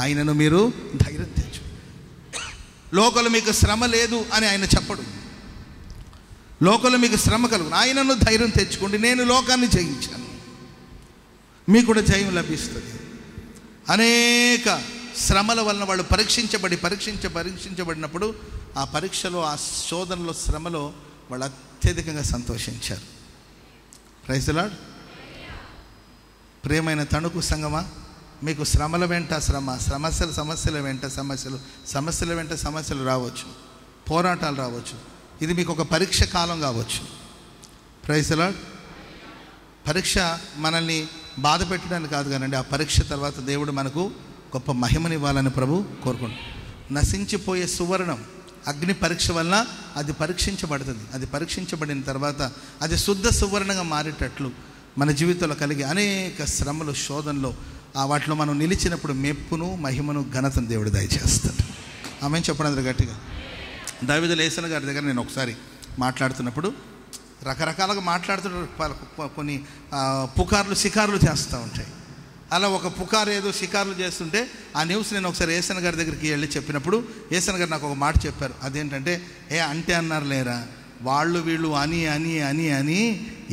ఆయనను మీరు ధైర్యం తెచ్చు. లోకంలో మీకు శ్రమ లేదు అని ఆయన చెప్పడు. లోకంలో మీకు శ్రమ కలుగును, ఆయనను ధైర్యం తెచ్చుకోండి, నేను లోకాన్ని జయించాను, మీకు కూడా జయం లభిస్తుంది. అనేక శ్రమల వలన వాళ్ళు పరీక్షించబడినప్పుడు ఆ పరీక్షలో, ఆ శోధనలో, శ్రమలో వాళ్ళు అత్యధికంగా సంతోషించారు. Praise the Lord. ప్రియమైన తణుకు సంగమా, మీకు శ్రమల వెంట శ్రమ, సమస్యల వెంట సమస్యలు రావచ్చు, పోరాటాలు రావచ్చు. ఇది మీకు ఒక పరీక్ష కాలం కావచ్చు. Praise the Lord. పరీక్ష మనల్ని బాధ పెట్టడానికి కాదు కానండి, ఆ పరీక్ష తర్వాత దేవుడు మనకు గొప్ప మహిమనివ్వాలని ప్రభు కోరుకుంటాడు. నశించిపోయే సువర్ణం అగ్ని పరీక్ష వలన అది పరీక్షించబడుతుంది. అది పరీక్షించబడిన తర్వాత అది శుద్ధ సువర్ణంగా మారేటట్లు మన జీవితంలో కలిగే అనేక శ్రమలు, శోధనలో వాటిలో మనం నిలిచినప్పుడు మెప్పును, మహిమను, ఘనతను దేవుడు దయచేస్తాడు. ఆమె చెప్పడం గట్టిగా. దావీదు యేసన్న గారి దగ్గర నేను ఒకసారి మాట్లాడుతున్నప్పుడు రకరకాలుగా మాట్లాడుతున్నారు. కొన్ని పుకార్లు, షికార్లు చేస్తూ ఉంటాయి. అలా ఒక పుకారు ఏదో షికార్లు చేస్తుంటే ఆ న్యూస్ నేను ఒకసారి యేసన్న గారి దగ్గరికి వెళ్ళి చెప్పినప్పుడు యేసన్న గారు నాకు ఒక మాట చెప్పారు. అదేంటంటే, అంటే అన్నారు లేరా, వాళ్ళు వీళ్ళు అని అని అని అని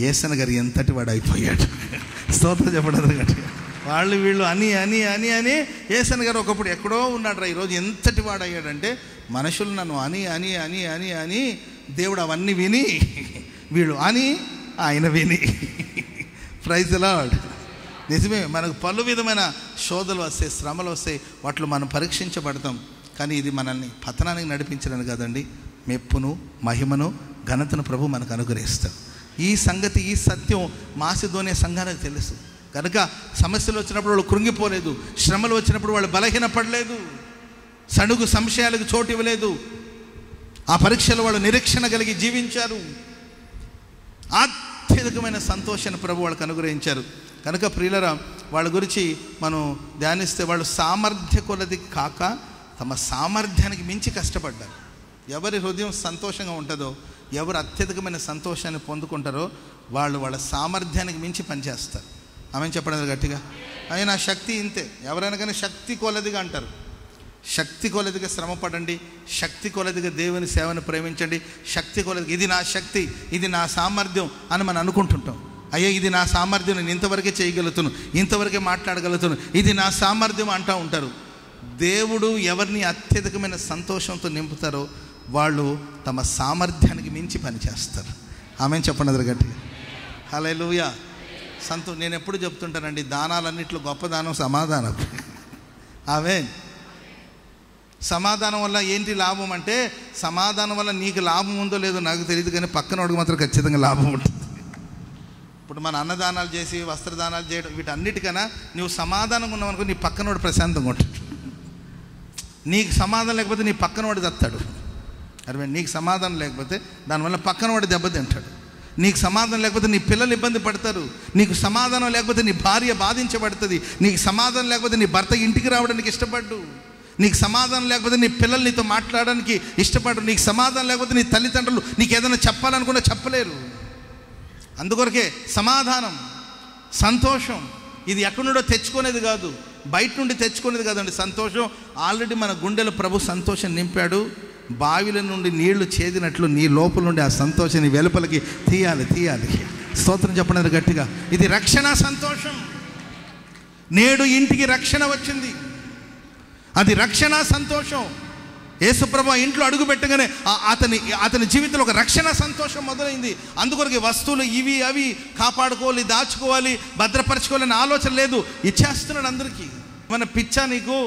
యేసన్న గారు ఎంతటి వాడు అయిపోయాడు. స్తోత్రం చెప్పడం గట్టిగా. వాళ్ళు వీళ్ళు అని అని అని అని యేసన్న గారు ఒకప్పుడు ఎక్కడో ఉన్నాడు రా, ఈరోజు ఎంతటి వాడు అయ్యాడంటే, మనుషులు నన్ను అని అని అని అని అని దేవుడు అవన్నీ విని, వీళ్ళు అని ఆయన విని. Praise the Lord. నిజమే, మనకు పలు విధమైన శోధనలు వస్తాయి, శ్రమలు వస్తాయి, వాటిలో మనం పరీక్షించబడతాం. కానీ ఇది మనల్ని పతనానికి నడిపించడానికి కాదండి, మెప్పును, మహిమను, ఘనతను ప్రభు మనకు అనుగ్రహిస్తాడు. ఈ సంగతి, ఈ సత్యం మాసిదోనియా సంఘానికి తెలుసు కనుక సమస్యలు వచ్చినప్పుడు వాళ్ళు కృంగిపోలేదు, శ్రమలు వచ్చినప్పుడు వాళ్ళు బలహీనపడలేదు, సణుగు సంశయాలకు చోటు ఇవ్వలేదు. ఆ పరీక్షలో వాళ్ళు నిరీక్షణ కలిగి జీవించారు. అత్యధికమైన సంతోషాన్ని ప్రభు వాళ్ళకు అనుగ్రహించారు. కనుక ప్రియులరా, వాళ్ళ గురించి మనం ధ్యానిస్తే వాళ్ళు సామర్థ్య కొలది కాక తమ సామర్థ్యానికి మించి కష్టపడ్డారు. ఎవరి హృదయం సంతోషంగా ఉంటుందో, ఎవరు అత్యధికమైన సంతోషాన్ని పొందుకుంటారో వాళ్ళు వాళ్ళ సామర్థ్యానికి మించి పనిచేస్తారు. ఆమె చెప్పడం గట్టిగా. అయినా శక్తి ఇంతే. ఎవరైనా కానీ శక్తి కొలదిగా అంటారు. శక్తి కొలదిగా శ్రమ పడండి, శక్తి కొలదిగా దేవుని సేవను ప్రేమించండి, శక్తి కొలదిగా ఇది నా శక్తి, ఇది నా సామర్థ్యం అని మనం అనుకుంటుంటాం. అయ్యో ఇది నా సామర్థ్యం, నేను ఇంతవరకే చేయగలుగుతాను, ఇంతవరకే మాట్లాడగలుగుతాను, ఇది నా సామర్థ్యం అంటూ ఉంటారు. దేవుడు ఎవరిని అత్యధికమైన సంతోషంతో నింపుతారో వాళ్ళు తమ సామర్థ్యానికి మించి పనిచేస్తారు. ఆమె చెప్పండి గట్టిగా. హల్లెలూయా. నేను ఎప్పుడు చెప్తుంటానండి, దానాలన్నింటిలో గొప్ప దానం సమాధానం. ఆమేన్. సమాధానం వల్ల ఏంటి లాభం అంటే, సమాధానం వల్ల నీకు లాభం ఉందో లేదో నాకు తెలియదు, కానీ పక్కన వాడికి మాత్రం ఖచ్చితంగా లాభం ఉంటుంది. ఇప్పుడు మన అన్నదానాలు చేసి వస్త్రదానాలు చేయడం వీటన్నిటికన్నా నువ్వు సమాధానంగా ఉన్నావు అనుకో, నీ పక్కనోడు ప్రశాంతంగా ఉంటాడు. నీకు సమాధానం లేకపోతే నీ పక్కనోడు చస్తాడు. అరే, నీకు సమాధానం లేకపోతే దానివల్ల పక్కనోడు దెబ్బతింటాడు. నీకు సమాధానం లేకపోతే నీ పిల్లలు ఇబ్బంది పడతారు. నీకు సమాధానం లేకపోతే నీ భార్య బాధించబడుతుంది. నీకు సమాధానం లేకపోతే నీ భర్త ఇంటికి రావడానికి ఇష్టపడ్డు. నీకు సమాధానం లేకపోతే నీ పిల్లలు నీతో మాట్లాడడానికి ఇష్టపడరు. నీకు సమాధానం లేకపోతే నీ తల్లిదండ్రులు నీకు ఏదైనా చెప్పాలనుకున్నా చెప్పలేరు. అందుకొరకే సమాధానం, సంతోషం ఇది ఎక్కడి నుండో తెచ్చుకునేది కాదు, బయట నుండి తెచ్చుకునేది కాదండి. సంతోషం ఆల్రెడీ మన గుండెలో ప్రభు సంతోషం నింపాడు. బావిల నుండి నీళ్లు చేదినట్లు నీ లోపల నుండి ఆ సంతోషాన్ని వెలుపలికి తీయాలి. స్తోత్రం చెప్పండి గట్టిగా. ఇది రక్షణ సంతోషం. నేడు ఇంటికి రక్షణ వచ్చింది, అది రక్షణ సంతోషం. యేసుప్రభు ఇంట్లో అడుగు పెట్టగానే అతని జీవితంలో ఒక రక్షణ సంతోషం మొదలైంది. అందుకొరకు వస్తువులు ఇవి అవి కాపాడుకోవాలి, దాచుకోవాలి, భద్రపరచుకోవాలని ఆలోచన లేదు. ఇచ్చేస్తున్నాడు అందరికీ. మన పిచ్చా నీకు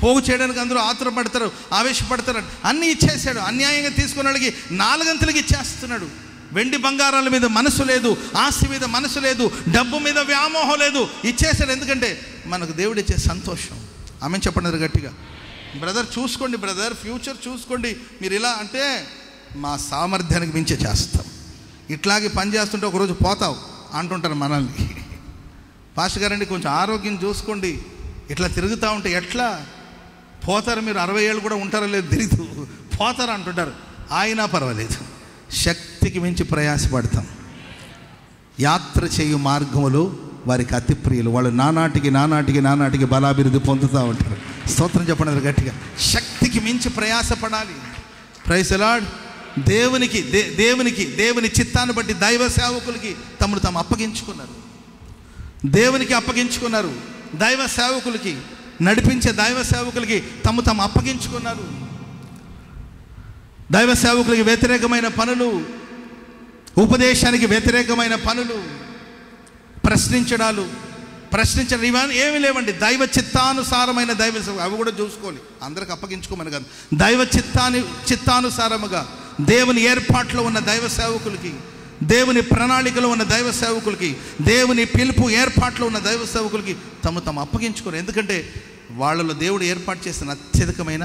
పోగు చేయడానికి అందరూ ఆతురపడతారు, ఆవేశపడతారు. అన్నీ ఇచ్చేసాడు. అన్యాయంగా తీసుకున్న వాళ్ళకి 4 గంటలకి ఇచ్చేస్తున్నాడు. వెండి బంగారాల మీద మనసు లేదు, ఆస్తి మీద మనసు లేదు, డబ్బు మీద వ్యామోహం లేదు. ఇచ్చేసాడు. ఎందుకంటే మనకు దేవుడు ఇచ్చే సంతోషం. ఆమె చెప్పండి గట్టిగా. బ్రదర్ చూసుకోండి, బ్రదర్ ఫ్యూచర్ చూసుకోండి. మీరు ఇలా అంటే మా సామర్థ్యానికి మించే చేస్తాం. ఇట్లాగే పని చేస్తుంటే ఒకరోజు పోతావు అంటుంటారు మనల్ని. పాస్టర్ గారండి కొంచెం ఆరోగ్యం చూసుకోండి, ఇట్లా తిరుగుతూ ఉంటే ఎట్లా పోతారు, మీరు 60 ఏళ్ళు కూడా ఉంటారో లేదు తిరుగుతూ పోతారు అంటుంటారు. అయినా పర్వాలేదు, శక్తికి మించి ప్రయాసపడతాం. యాత్ర చేయు మార్గములు వారికి అతి ప్రియులు. వాళ్ళు నానాటికి బలాభివృద్ధి పొందుతూ ఉంటారు. స్తోత్రం చెప్పండి గట్టిగా. శక్తికి మించి ప్రయాసపడాలి. Praise the lord. దేవుని చిత్తాన్ని బట్టి దైవ సేవకులకి తమను తాము అప్పగించుకున్నారు. దేవునికి అప్పగించుకున్నారు. దైవ సేవకులకి, నడిపించే దైవ సేవకులకి తాము అప్పగించుకున్నారు. దైవ సేవకులకి వ్యతిరేకమైన పనులు, ఉపదేశానికి వ్యతిరేకమైన పనులు, ప్రశ్నించడం ఇవన్నీ ఏమీ లేవండి. దైవ చిత్తానుసారమైన దైవ సేవ అవి కూడా చూసుకోవాలి. అందరికి అప్పగించుకోమని కాదు, దైవ చిత్తానుసారముగా దేవుని ఏర్పాట్లో ఉన్న దైవ సేవకులకి, దేవుని ప్రణాళికలో ఉన్న దైవ సేవకులకి, దేవుని పిలుపు ఏర్పాట్లో ఉన్న దైవ సేవకులకి తమ అప్పగించుకోరు. ఎందుకంటే వాళ్ళలో దేవుడు ఏర్పాటు చేసిన అత్యధికమైన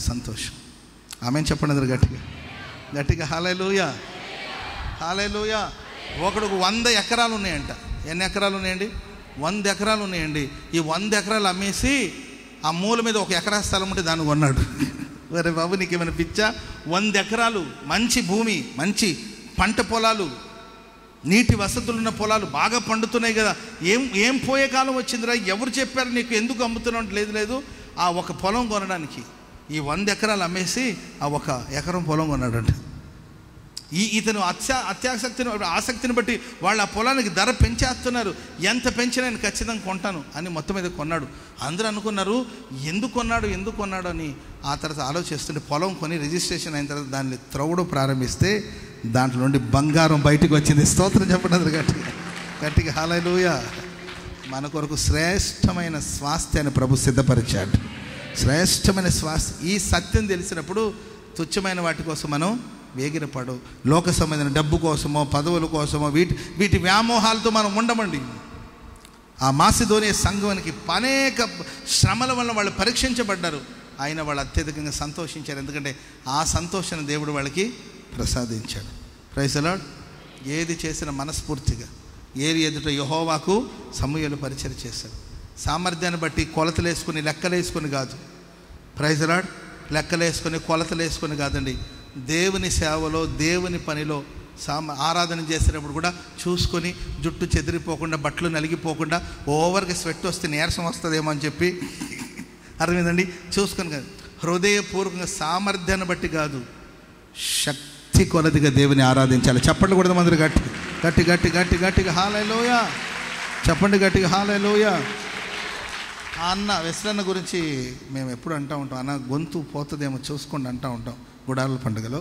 సంతోషం. ఆమె చెప్పండి గట్టిగా హల్లెలూయా. ఒకడికి 100 ఎకరాలు ఉన్నాయంట. ఎన్ని ఎకరాలు ఉన్నాయండి? 100 ఎకరాలు ఉన్నాయండి. ఈ 100 ఎకరాలు అమ్మేసి ఆ మూల మీద 1 ఎకరా స్థలం ఉంటే దాన్ని కొన్నాడు. వేరే బాబు నీకేమైనా పిచ్చా? 100 ఎకరాలు మంచి భూమి, మంచి పంట పొలాలు, నీటి వసతులున్న పొలాలు బాగా పండుతున్నాయి కదా. ఏం పోయే కాలం వచ్చిందిరా, ఎవరు చెప్పారు నీకు, ఎందుకు అమ్ముతున్నావు? లేదు ఆ 1 పొలం కొనడానికి ఈ 100 ఎకరాలు అమ్మేసి ఆ 1 ఎకరం పొలం కొన్నాడంట. ఇతను ఆసక్తిని బట్టి వాళ్ళు ఆ పొలానికి ధర పెంచేస్తున్నారు. ఎంత పెంచినా నేను ఖచ్చితంగా కొంటాను అని మొత్తం మీద కొన్నాడు. అందరూ అనుకున్నారు ఎందుకు కొన్నాడు అని. ఆ తర్వాత ఆలోచిస్తుంటే పొలం కొని రిజిస్ట్రేషన్ అయిన తర్వాత దాన్ని త్రవ్వడం ప్రారంభిస్తే దాంట్లో నుండి బంగారం బయటకు వచ్చింది. స్తోత్రం చెప్పండి గట్టిగా హల్లెలూయా. మన కొరకు శ్రేష్టమైన స్వాస్థ్యాన్ని ప్రభు సిద్ధపరిచాడు. శ్రేష్టమైన స్వాస్థ్యం. ఈ సత్యం తెలిసినప్పుడు తుచ్చమైన వాటి కోసం మనం వేగిరపడు. లోక సంబంధమైన డబ్బు కోసమో, పదవుల కోసమో, వీటి వ్యామోహాలతో మనం ఉండమండి. ఆ మాసిదోనియ సంఘానికి అనేక శ్రమల వల్ల వాళ్ళు పరీక్షించబడ్డారు. అయినా వాళ్ళు అత్యధికంగా సంతోషించారు. ఎందుకంటే ఆ సంతోషాన్ని దేవుడు వాళ్ళకి ప్రసాదించాడు. Praise the Lord. ఏది చేసిన మనస్ఫూర్తిగా, ఏది ఎదుట యెహోవాకు సమూయేలు పరిచర్య చేశాడు. సామర్థ్యాన్ని బట్టి కొలతలేసుకుని లెక్కలేసుకుని కాదు. Praise the Lord. లెక్కలేసుకొని కొలతలేసుకొని కాదండి. దేవుని సేవలో, దేవుని పనిలో ఆరాధన చేసేటప్పుడు కూడా చూసుకొని, జుట్టు చెదిరిపోకుండా, బట్టలు నలిగిపోకుండా, ఓవర్గా స్వెట్ వస్తే నీరసం వస్తుందేమో అని చెప్పి, అర్థమైందండి, చూసుకొని కాదు, హృదయపూర్వకంగా సామర్థ్యాన్ని బట్టి కాదు, శక్తి కొలదిగా దేవుని ఆరాధించాలి. చెప్పండి కూడా మందరు గట్టిగా హల్లెలూయా. చెప్పండి గట్టిగా హల్లెలూయా. అన్న వెస్లన్న గురించి మేము ఎప్పుడు అంటూ ఉంటాం, అన్న గొంతు పోతుందేమో చూసుకోండి అంటూ ఉంటాం గుడాల పండుగలో.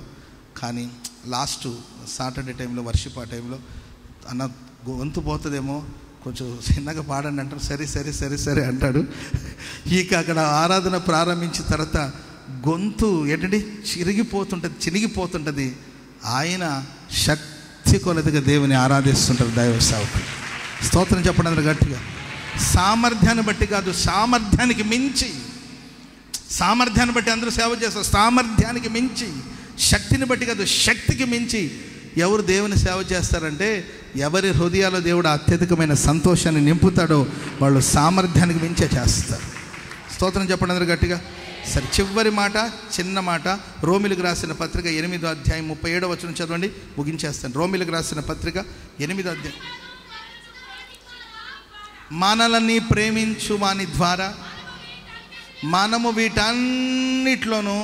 కానీ లాస్ట్ సాటర్డే టైంలో, వర్షిప్ ఆ టైంలో, అన్న గొంతు పోతుందేమో కొంచెం చిన్నగా పాడండి అంటారు. సరే సరే సరే సరే అంటాడు. ఇక అక్కడ ఆరాధన ప్రారంభించిన తర్వాత గొంతు ఏంటంటే చినిగిపోతుంటుంది. ఆయన శక్తి కొలదిగా దేవుని ఆరాధిస్తుంటారు దైవ సేవకులు. స్తోత్రం చెప్పండి అందరూ గట్టిగా. సామర్థ్యాన్ని బట్టి కాదు, సామర్థ్యానికి మించి. సామర్థ్యాన్ని బట్టి అందరూ సేవ చేస్తారు, సామర్థ్యానికి మించి. శక్తిని బట్టి కాదు, శక్తికి మించి. ఎవరు దేవుని సేవ చేస్తారంటే ఎవరి హృదయాల్లో దేవుడు అత్యధికమైన సంతోషాన్ని నింపుతాడో వాళ్ళు సామర్థ్యానికి మించే చేస్తారు. స్తోత్రం చెప్పండి అందరూ గట్టిగా. సరే, చివరి మాట, చిన్న మాట. రోమిలకు రాసిన పత్రిక 8వ అధ్యాయం 37వ వచనం చదవండి, ముగించేస్తాను. రోమిలకు రాసిన పత్రిక 8వ అధ్యాయం. మనల్ని ప్రేమించు వాని ద్వారా మనము వీటన్నిటిలోనూ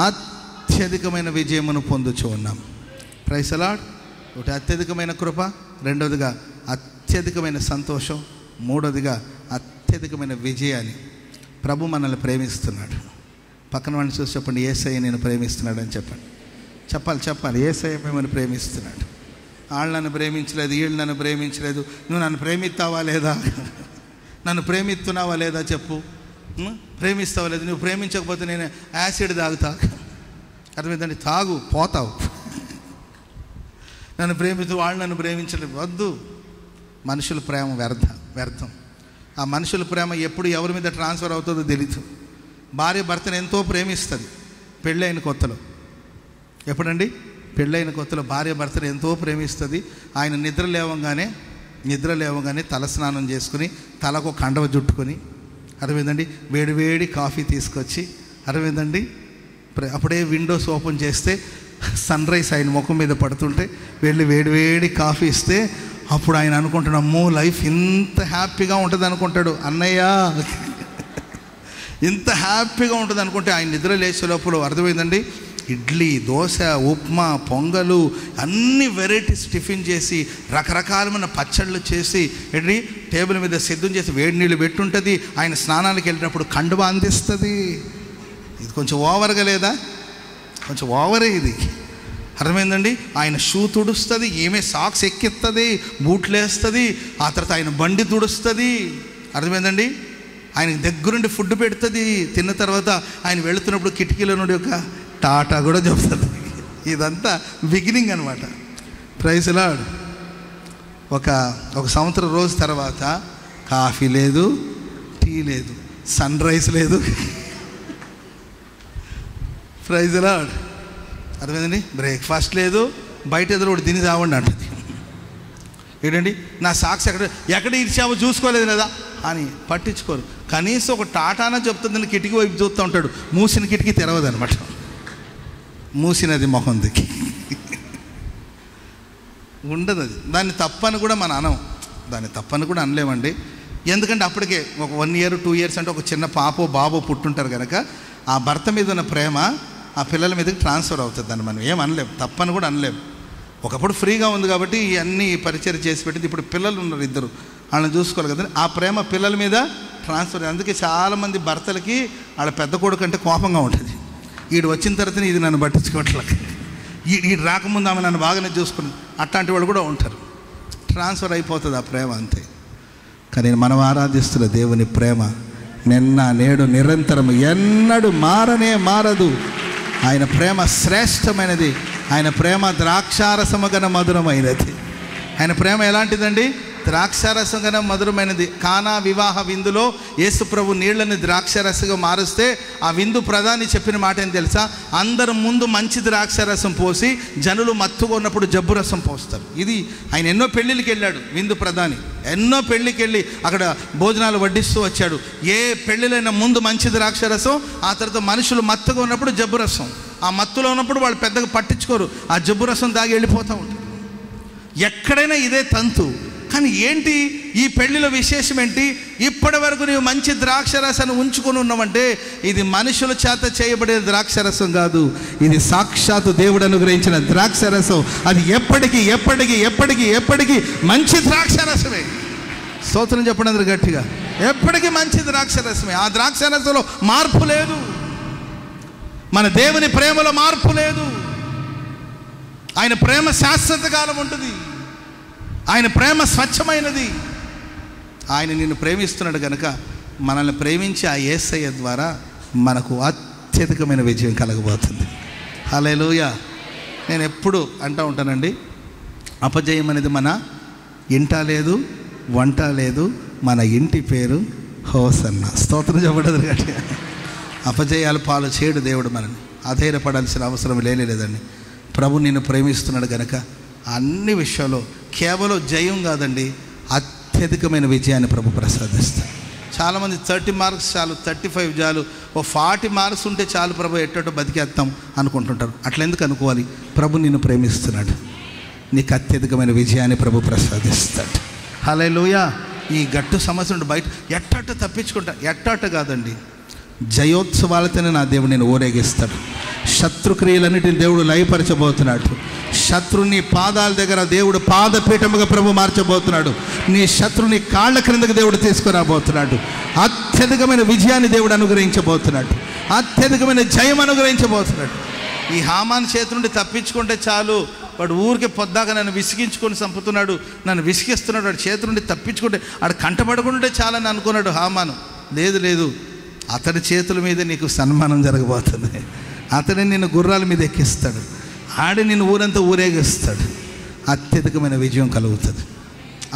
అత్యధికమైన విజయమును పొందుచూ ఉన్నాం. Praise the Lord. ఒకటి అత్యధికమైన కృప, రెండవదిగా అత్యధికమైన సంతోషం, మూడవదిగా అత్యధికమైన విజయాన్ని. ప్రభు మనల్ని ప్రేమిస్తున్నాడు. పక్కన వాడిని చూసి చెప్పండి, యేసయ్య నేను ప్రేమిస్తున్నాడు అని చెప్పండి. చెప్పాలి యేసయ్య మిమ్మల్ని ప్రేమిస్తున్నాడు. వాళ్ళు నన్ను ప్రేమించలేదు, వీళ్ళు నన్ను ప్రేమించలేదు. నువ్వు నన్ను ప్రేమిస్తావా లేదా? నన్ను ప్రేమిస్తున్నావా లేదా చెప్పు. ప్రేమిస్తావా లేదు? నువ్వు ప్రేమించకపోతే నేను యాసిడ్ తాగుతా. అర్థమైందండి? తాగు, పోతావు. నన్ను ప్రేమిస్తూ వాళ్ళు నన్ను ప్రేమించలేదు. వద్దు. మనుషుల ప్రేమ వ్యర్థం. ఆ మనుషుల ప్రేమ ఎప్పుడు ఎవరి మీద ట్రాన్స్ఫర్ అవుతుందో తెలీదు. భార్య భర్తను ఎంతో ప్రేమిస్తుంది పెళ్ళైన కొత్తలో. ఎప్పుడండి? పెళ్ళైన కొత్తలో భార్య భర్తను ఎంతో ప్రేమిస్తుంది. ఆయన నిద్ర లేవగానే తలస్నానం చేసుకుని తలకు కండవ జుట్టుకొని, అర్థమైందండి, వేడి కాఫీ తీసుకొచ్చి, అర్థమైందండి, అప్పుడే విండోస్ ఓపెన్ చేస్తే సన్ రైజ్ ఆయన ముఖం మీద పడుతుంటే వెళ్ళి వేడి కాఫీ ఇస్తే అప్పుడు ఆయన అనుకుంటాడు, అమ్మో లైఫ్ ఇంత హ్యాపీగా ఉంటుంది అనుకుంటాడు. అన్నయ్య ఇంత హ్యాపీగా ఉంటుంది అనుకుంటే ఆయన నిద్ర లేచే లోపల అర్థమైందండి, ఇడ్లీ, దోశ, ఉప్మా, పొంగలు, అన్ని వెరైటీస్ టిఫిన్ చేసి రకరకాలమైన పచ్చళ్ళు చేసి ఏంటి టేబుల్ మీద సిద్ధం చేసి వేడి నీళ్ళు పెట్టుంటుంది. ఆయన స్నానానికి వెళ్ళినప్పుడు కండువ అందిస్తుంది. ఇది కొంచెం ఓవర్గా లేదా? కొంచెం ఓవరే ఇది. అర్థమైందండి? ఆయన షూ తుడుస్తుంది, ఏమే సాక్స్ ఎక్కిస్తుంది, బూట్లు వేస్తుంది, ఆ తర్వాత ఆయన బండి తుడుస్తుంది. అర్థమైందండి? ఆయనకి దగ్గరుండి ఫుడ్ పెడుతుంది. తిన్న తర్వాత ఆయన వెళుతున్నప్పుడు కిటికీలో నుండి ఒక టాటా కూడా చెప్తుంది. ఇదంతా బిగినింగ్ అనమాట. Praise the Lord. ఒక సంవత్సరం రోజు తర్వాత కాఫీ లేదు, టీ లేదు, సన్ రైజ్ లేదు. Praise the Lord. అర్థమైందండి? బ్రేక్ఫాస్ట్ లేదు, బయట ఎదురు ఒకటి తిని చావండి అంటుంది. ఏంటండి, నా సాక్స్ ఎక్కడ ఇచ్చావో చూసుకోలేదు కదా అని పట్టించుకోరు. కనీసం ఒక టాటానా చెప్తుందని కిటికీ వైపు చూస్తూ ఉంటాడు. మూసిన కిటికీ తెరవదు అనమాట. మూసినది మొహంది ఉండదు. అది దాన్ని తప్పని కూడా మనం అనం, దాన్ని తప్పని కూడా అనలేమండి. ఎందుకంటే అప్పటికే ఒక 1 year 2 years అంటే ఒక చిన్న పాపో బాబో పుట్టుంటారు కనుక ఆ భర్త మీద ఉన్న ప్రేమ ఆ పిల్లల మీదకి ట్రాన్స్ఫర్ అవుతుంది. దాన్ని మనం ఏం అనలేం, తప్పని కూడా అనలేం. ఒకప్పుడు ఫ్రీగా ఉంది కాబట్టి ఇవన్నీ పరిచయం చేసి పెట్టింది. ఇప్పుడు పిల్లలు ఉన్నారు, 2, వాళ్ళని చూసుకోవాలి కదా. ఆ ప్రేమ పిల్లల మీద ట్రాన్స్ఫర్. అందుకే చాలామంది భర్తలకి వాళ్ళ పెద్ద కొడుకు అంటే కోపంగా ఉంటుంది. వీడు వచ్చిన తర్వాత ఇది నన్ను పట్టించుకోవట్లేదు, వీడు రాకముందు ఆమె నన్ను బాగానే చూసుకుని, అట్లాంటి వాళ్ళు కూడా ఉంటారు. ట్రాన్స్ఫర్ అయిపోతుంది ఆ ప్రేమ, అంతే. కానీ మనం ఆరాధిస్తున్న దేవుని ప్రేమ నిన్న నేడు నిరంతరం ఎన్నడూ మారదు. ఆయన ప్రేమ శ్రేష్టమైనది. ఆయన ప్రేమ ద్రాక్షారసము గన మధురమైనది. ఆయన ప్రేమ ఎలాంటిదండి? ద్రాక్షారసం గన మధురమైనది. కానా వివాహ విందులో యేసు ప్రభు నీళ్లను ద్రాక్షారసంగా మారుస్తే ఆ విందు ప్రధాని చెప్పిన మాట ఏం తెలుసా? అందరు ముందు మంచి ద్రాక్షారసం పోసి జనులు మత్తుగా ఉన్నప్పుడు జబ్బు రసం పోస్తారు. ఇది ఆయన ఎన్నో పెళ్ళిళ్ళకి వెళ్ళాడు. విందు ప్రధాని ఎన్నో పెళ్ళికి వెళ్ళి అక్కడ భోజనాలు వడ్డిస్తూ వచ్చాడు. ఏ పెళ్ళిలైనా ముందు మంచి ద్రాక్షారసం, ఆ తర్వాత మనుషులు మత్తుగా ఉన్నప్పుడు జబ్బు రసం. ఆ మత్తులో ఉన్నప్పుడు వాళ్ళు పెద్దగా పట్టించుకోరు, ఆ జబ్బు రసం తాగి వెళ్ళిపోతూ ఉంటారు. ఎక్కడైనా ఇదే తంతు. కానీ ఏంటి ఈ పెళ్లిలో విశేషం ఏంటి? ఇప్పటి వరకు నీవు మంచి ద్రాక్షరసాన్ని ఉంచుకొని ఉన్నావంటే ఇది మనుషుల చేత చేయబడే ద్రాక్షరసం కాదు, ఇది సాక్షాత్తు దేవుడు అనుగ్రహించిన ద్రాక్షరసం. అది ఎప్పటికీ మంచి ద్రాక్షరసమే. స్తోత్రం చెప్పండి అందరూ గట్టిగా. ఎప్పటికీ మంచి ద్రాక్షరసమే. ఆ ద్రాక్షరసంలో మార్పు లేదు. మన దేవుని ప్రేమలో మార్పు లేదు. ఆయన ప్రేమ శాశ్వత కాలం ఉంటుంది. ఆయన ప్రేమ స్వచ్ఛమైనది. ఆయన నిన్ను ప్రేమిస్తున్నాడు కనుక మనల్ని ప్రేమించి ఆ యేసయ్య ద్వారా మనకు అత్యధికమైన విజయం కలగబోతుంది. హల్లెలూయా. నేను ఎప్పుడు అంటూ ఉంటానండి, అపజయం అనేది మన ఇంట లేదు, వంట లేదు, మన ఇంటి పేరు హోసన్న. స్తోత్రం చెప్పడదు గట్టి. అపజయాలు పాలు చేయడు దేవుడు మనని. అధైర్యపడాల్సిన అవసరం లేదండి. ప్రభు నిన్ను ప్రేమిస్తున్నాడు కనుక అన్ని విషయాల్లో కేవలం జయం కాదండి, అత్యధికమైన విజయాన్ని ప్రభు ప్రసాదిస్తాడు. చాలామంది 30 మార్క్స్ చాలు, 35 చాలు, 40 మార్క్స్ ఉంటే చాలు ప్రభు ఎట్టో బతికేస్తాం అనుకుంటుంటారు. అట్లా ఎందుకు అనుకోవాలి? ప్రభు నిన్ను ప్రేమిస్తున్నాడు, నీకు అత్యధికమైన విజయాన్ని ప్రభు ప్రసాదిస్తాడు. హల్లెలూయా. ఈ గట్టు సమస్య నుండి బయట ఎట్టట తప్పించుకుంటా, ఎట్టట కాదండి, జయోత్సవాలతోనే నా దేవుడు నేను ఊరేగిస్తాడు. శత్రుక్రియలన్నిటిని దేవుడు లయపరచబోతున్నాడు. శత్రుని పాదాల దగ్గర దేవుడు పాదపీఠముగా ప్రభు మార్చబోతున్నాడు. నీ శత్రుని కాళ్ళ క్రిందకు దేవుడు తీసుకురాబోతున్నాడు. అత్యధికమైన విజయాన్ని దేవుడు అనుగ్రహించబోతున్నాడు. అత్యధికమైన జయం అనుగ్రహించబోతున్నాడు. ఈ హామాన్ చేతి నుండి తప్పించుకుంటే చాలు, వాడు ఊరికే పొద్దాక నన్ను విసిగించుకొని చంపుతున్నాడు, నన్ను విసిగిస్తున్నాడు, వాడు చేతి నుండి తప్పించుకుంటే వాడు కంటపడకుంటే చాలని అనుకున్నాడు హామాను. లేదు, అతడి చేతుల మీద నీకు సన్మానం జరగబోతుంది. అతడే నిన్ను గుర్రాల మీద ఎక్కిస్తాడు, ఆడి నిన్ను ఊరంతా ఊరేగిస్తాడు. అత్యధికమైన విజయం కలుగుతుంది.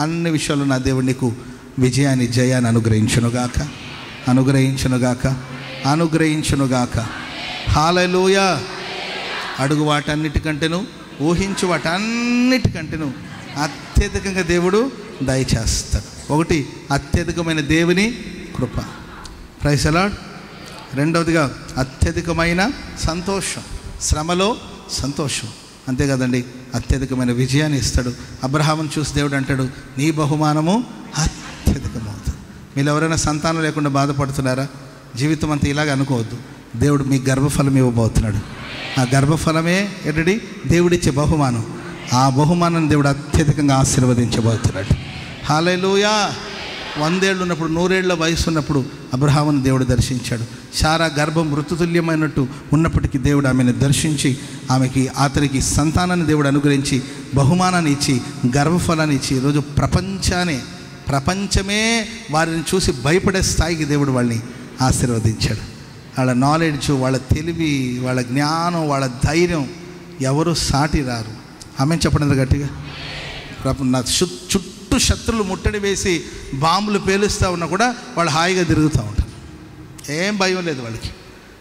అన్ని విషయాల్లో నా దేవుడు నీకు విజయాన్ని, జయాన్ని అనుగ్రహించునుగాక, అనుగ్రహించునుగాక, అనుగ్రహించునుగాక. హల్లెలూయా. అడుగు వాటన్నిటికంటేను, ఊహించు వాటన్నిటికంటేను అత్యధికంగా దేవుడు దయచేస్తాడు. ఒకటి, అత్యధికమైన దేవుని కృప. Praise the lord. రెండవదిగా అత్యధికమైన సంతోషం, శ్రమలో సంతోషం. అంతే కదండి, అత్యధికమైన విజయాన్ని ఇస్తాడు. అబ్రహామును చూసి దేవుడు అంటాడు, నీ బహుమానము అత్యధికమవుతుంది. మీరు ఎవరైనా సంతానం లేకుండా బాధపడుతున్నారా? జీవితం అంతా ఇలాగ అనుకోవద్దు. దేవుడు మీకు గర్భఫలం ఇవ్వబోతున్నాడు. ఆ గర్భఫలమే ఏంటండి? దేవుడిచ్చే బహుమానం. ఆ బహుమానాన్ని దేవుడు అత్యధికంగా ఆశీర్వదించబోతున్నాడు. హల్లెలూయా. 100 ఏళ్ళు ఉన్నప్పుడు, 100 ఏళ్ల వయసు ఉన్నప్పుడు అబ్రహామును దేవుడు దర్శించాడు. శారా గర్భం మృతుతుల్యమైనట్టు ఉన్నప్పటికీ దేవుడు ఆమెను దర్శించి అతనికి సంతానాన్ని దేవుడు అనుగ్రహించి బహుమానాన్ని ఇచ్చి గర్భఫలాన్ని ఇచ్చి ఈరోజు ప్రపంచమే వారిని చూసి భయపడే స్థాయికి దేవుడు వాళ్ళని ఆశీర్వదించాడు. వాళ్ళ నాలెడ్జ్, వాళ్ళ తెలివి, వాళ్ళ జ్ఞానం, వాళ్ళ ధైర్యం ఎవరు సాటి రారు. ఆమె చెప్పండి గట్టిగా. నా చుట్టూ శత్రులు ముట్టడి వేసి బాంబులు పేలుస్తూ ఉన్నా కూడా వాళ్ళు హాయిగా తిరుగుతూ ఉంటారు. ఏం భయం లేదు వాళ్ళకి.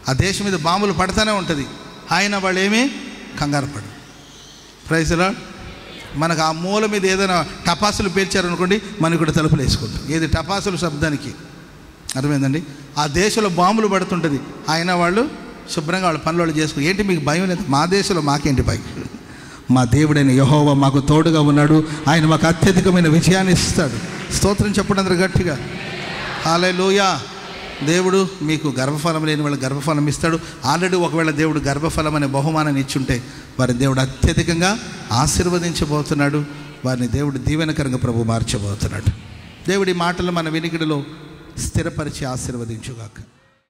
ఆ దేశం మీద బాంబులు పడతానే ఉంటుంది, ఆయన వాళ్ళు ఏమీ కంగారు పడరు. Praise the Lord. మనకు ఆ మూల మీద ఏదైనా టపాసులు పేల్చారనుకోండి, మనం ఇక్కడ తలుపులు వేసుకుంటాం. ఏది టపాసులు శబ్దానికి, అర్థమైందండి? ఆ దేశంలో బాంబులు పడుతుంటుంది, ఆయన వాళ్ళు శుభ్రంగా వాళ్ళ పనులు వాళ్ళు చేసుకుని, ఏంటి మీకు భయం లేదు? మా దేశంలో మాకేంటి భయం? మా దేవుడైన యెహోవా మాకు తోడుగా ఉన్నాడు, ఆయన మాకు అత్యధికమైన విజయాన్ని ఇస్తాడు. స్తోత్రం చెప్పండి అందరూ గట్టిగా. హల్లెలూయా. దేవుడు మీకు గర్భఫలం లేని వాళ్ళకి గర్భఫలం ఇస్తాడు. ఆల్రెడీ ఒకవేళ దేవుడు గర్భఫలం అనే బహుమానాన్ని ఇచ్చుంటే వారిని దేవుడు అత్యధికంగా ఆశీర్వదించబోతున్నాడు. వారిని దేవుడు దీవెనకరంగా ప్రభు మార్చబోతున్నాడు. దేవుడి మాటలు మన వినికిడిలో స్థిరపరిచి ఆశీర్వదించుగాక.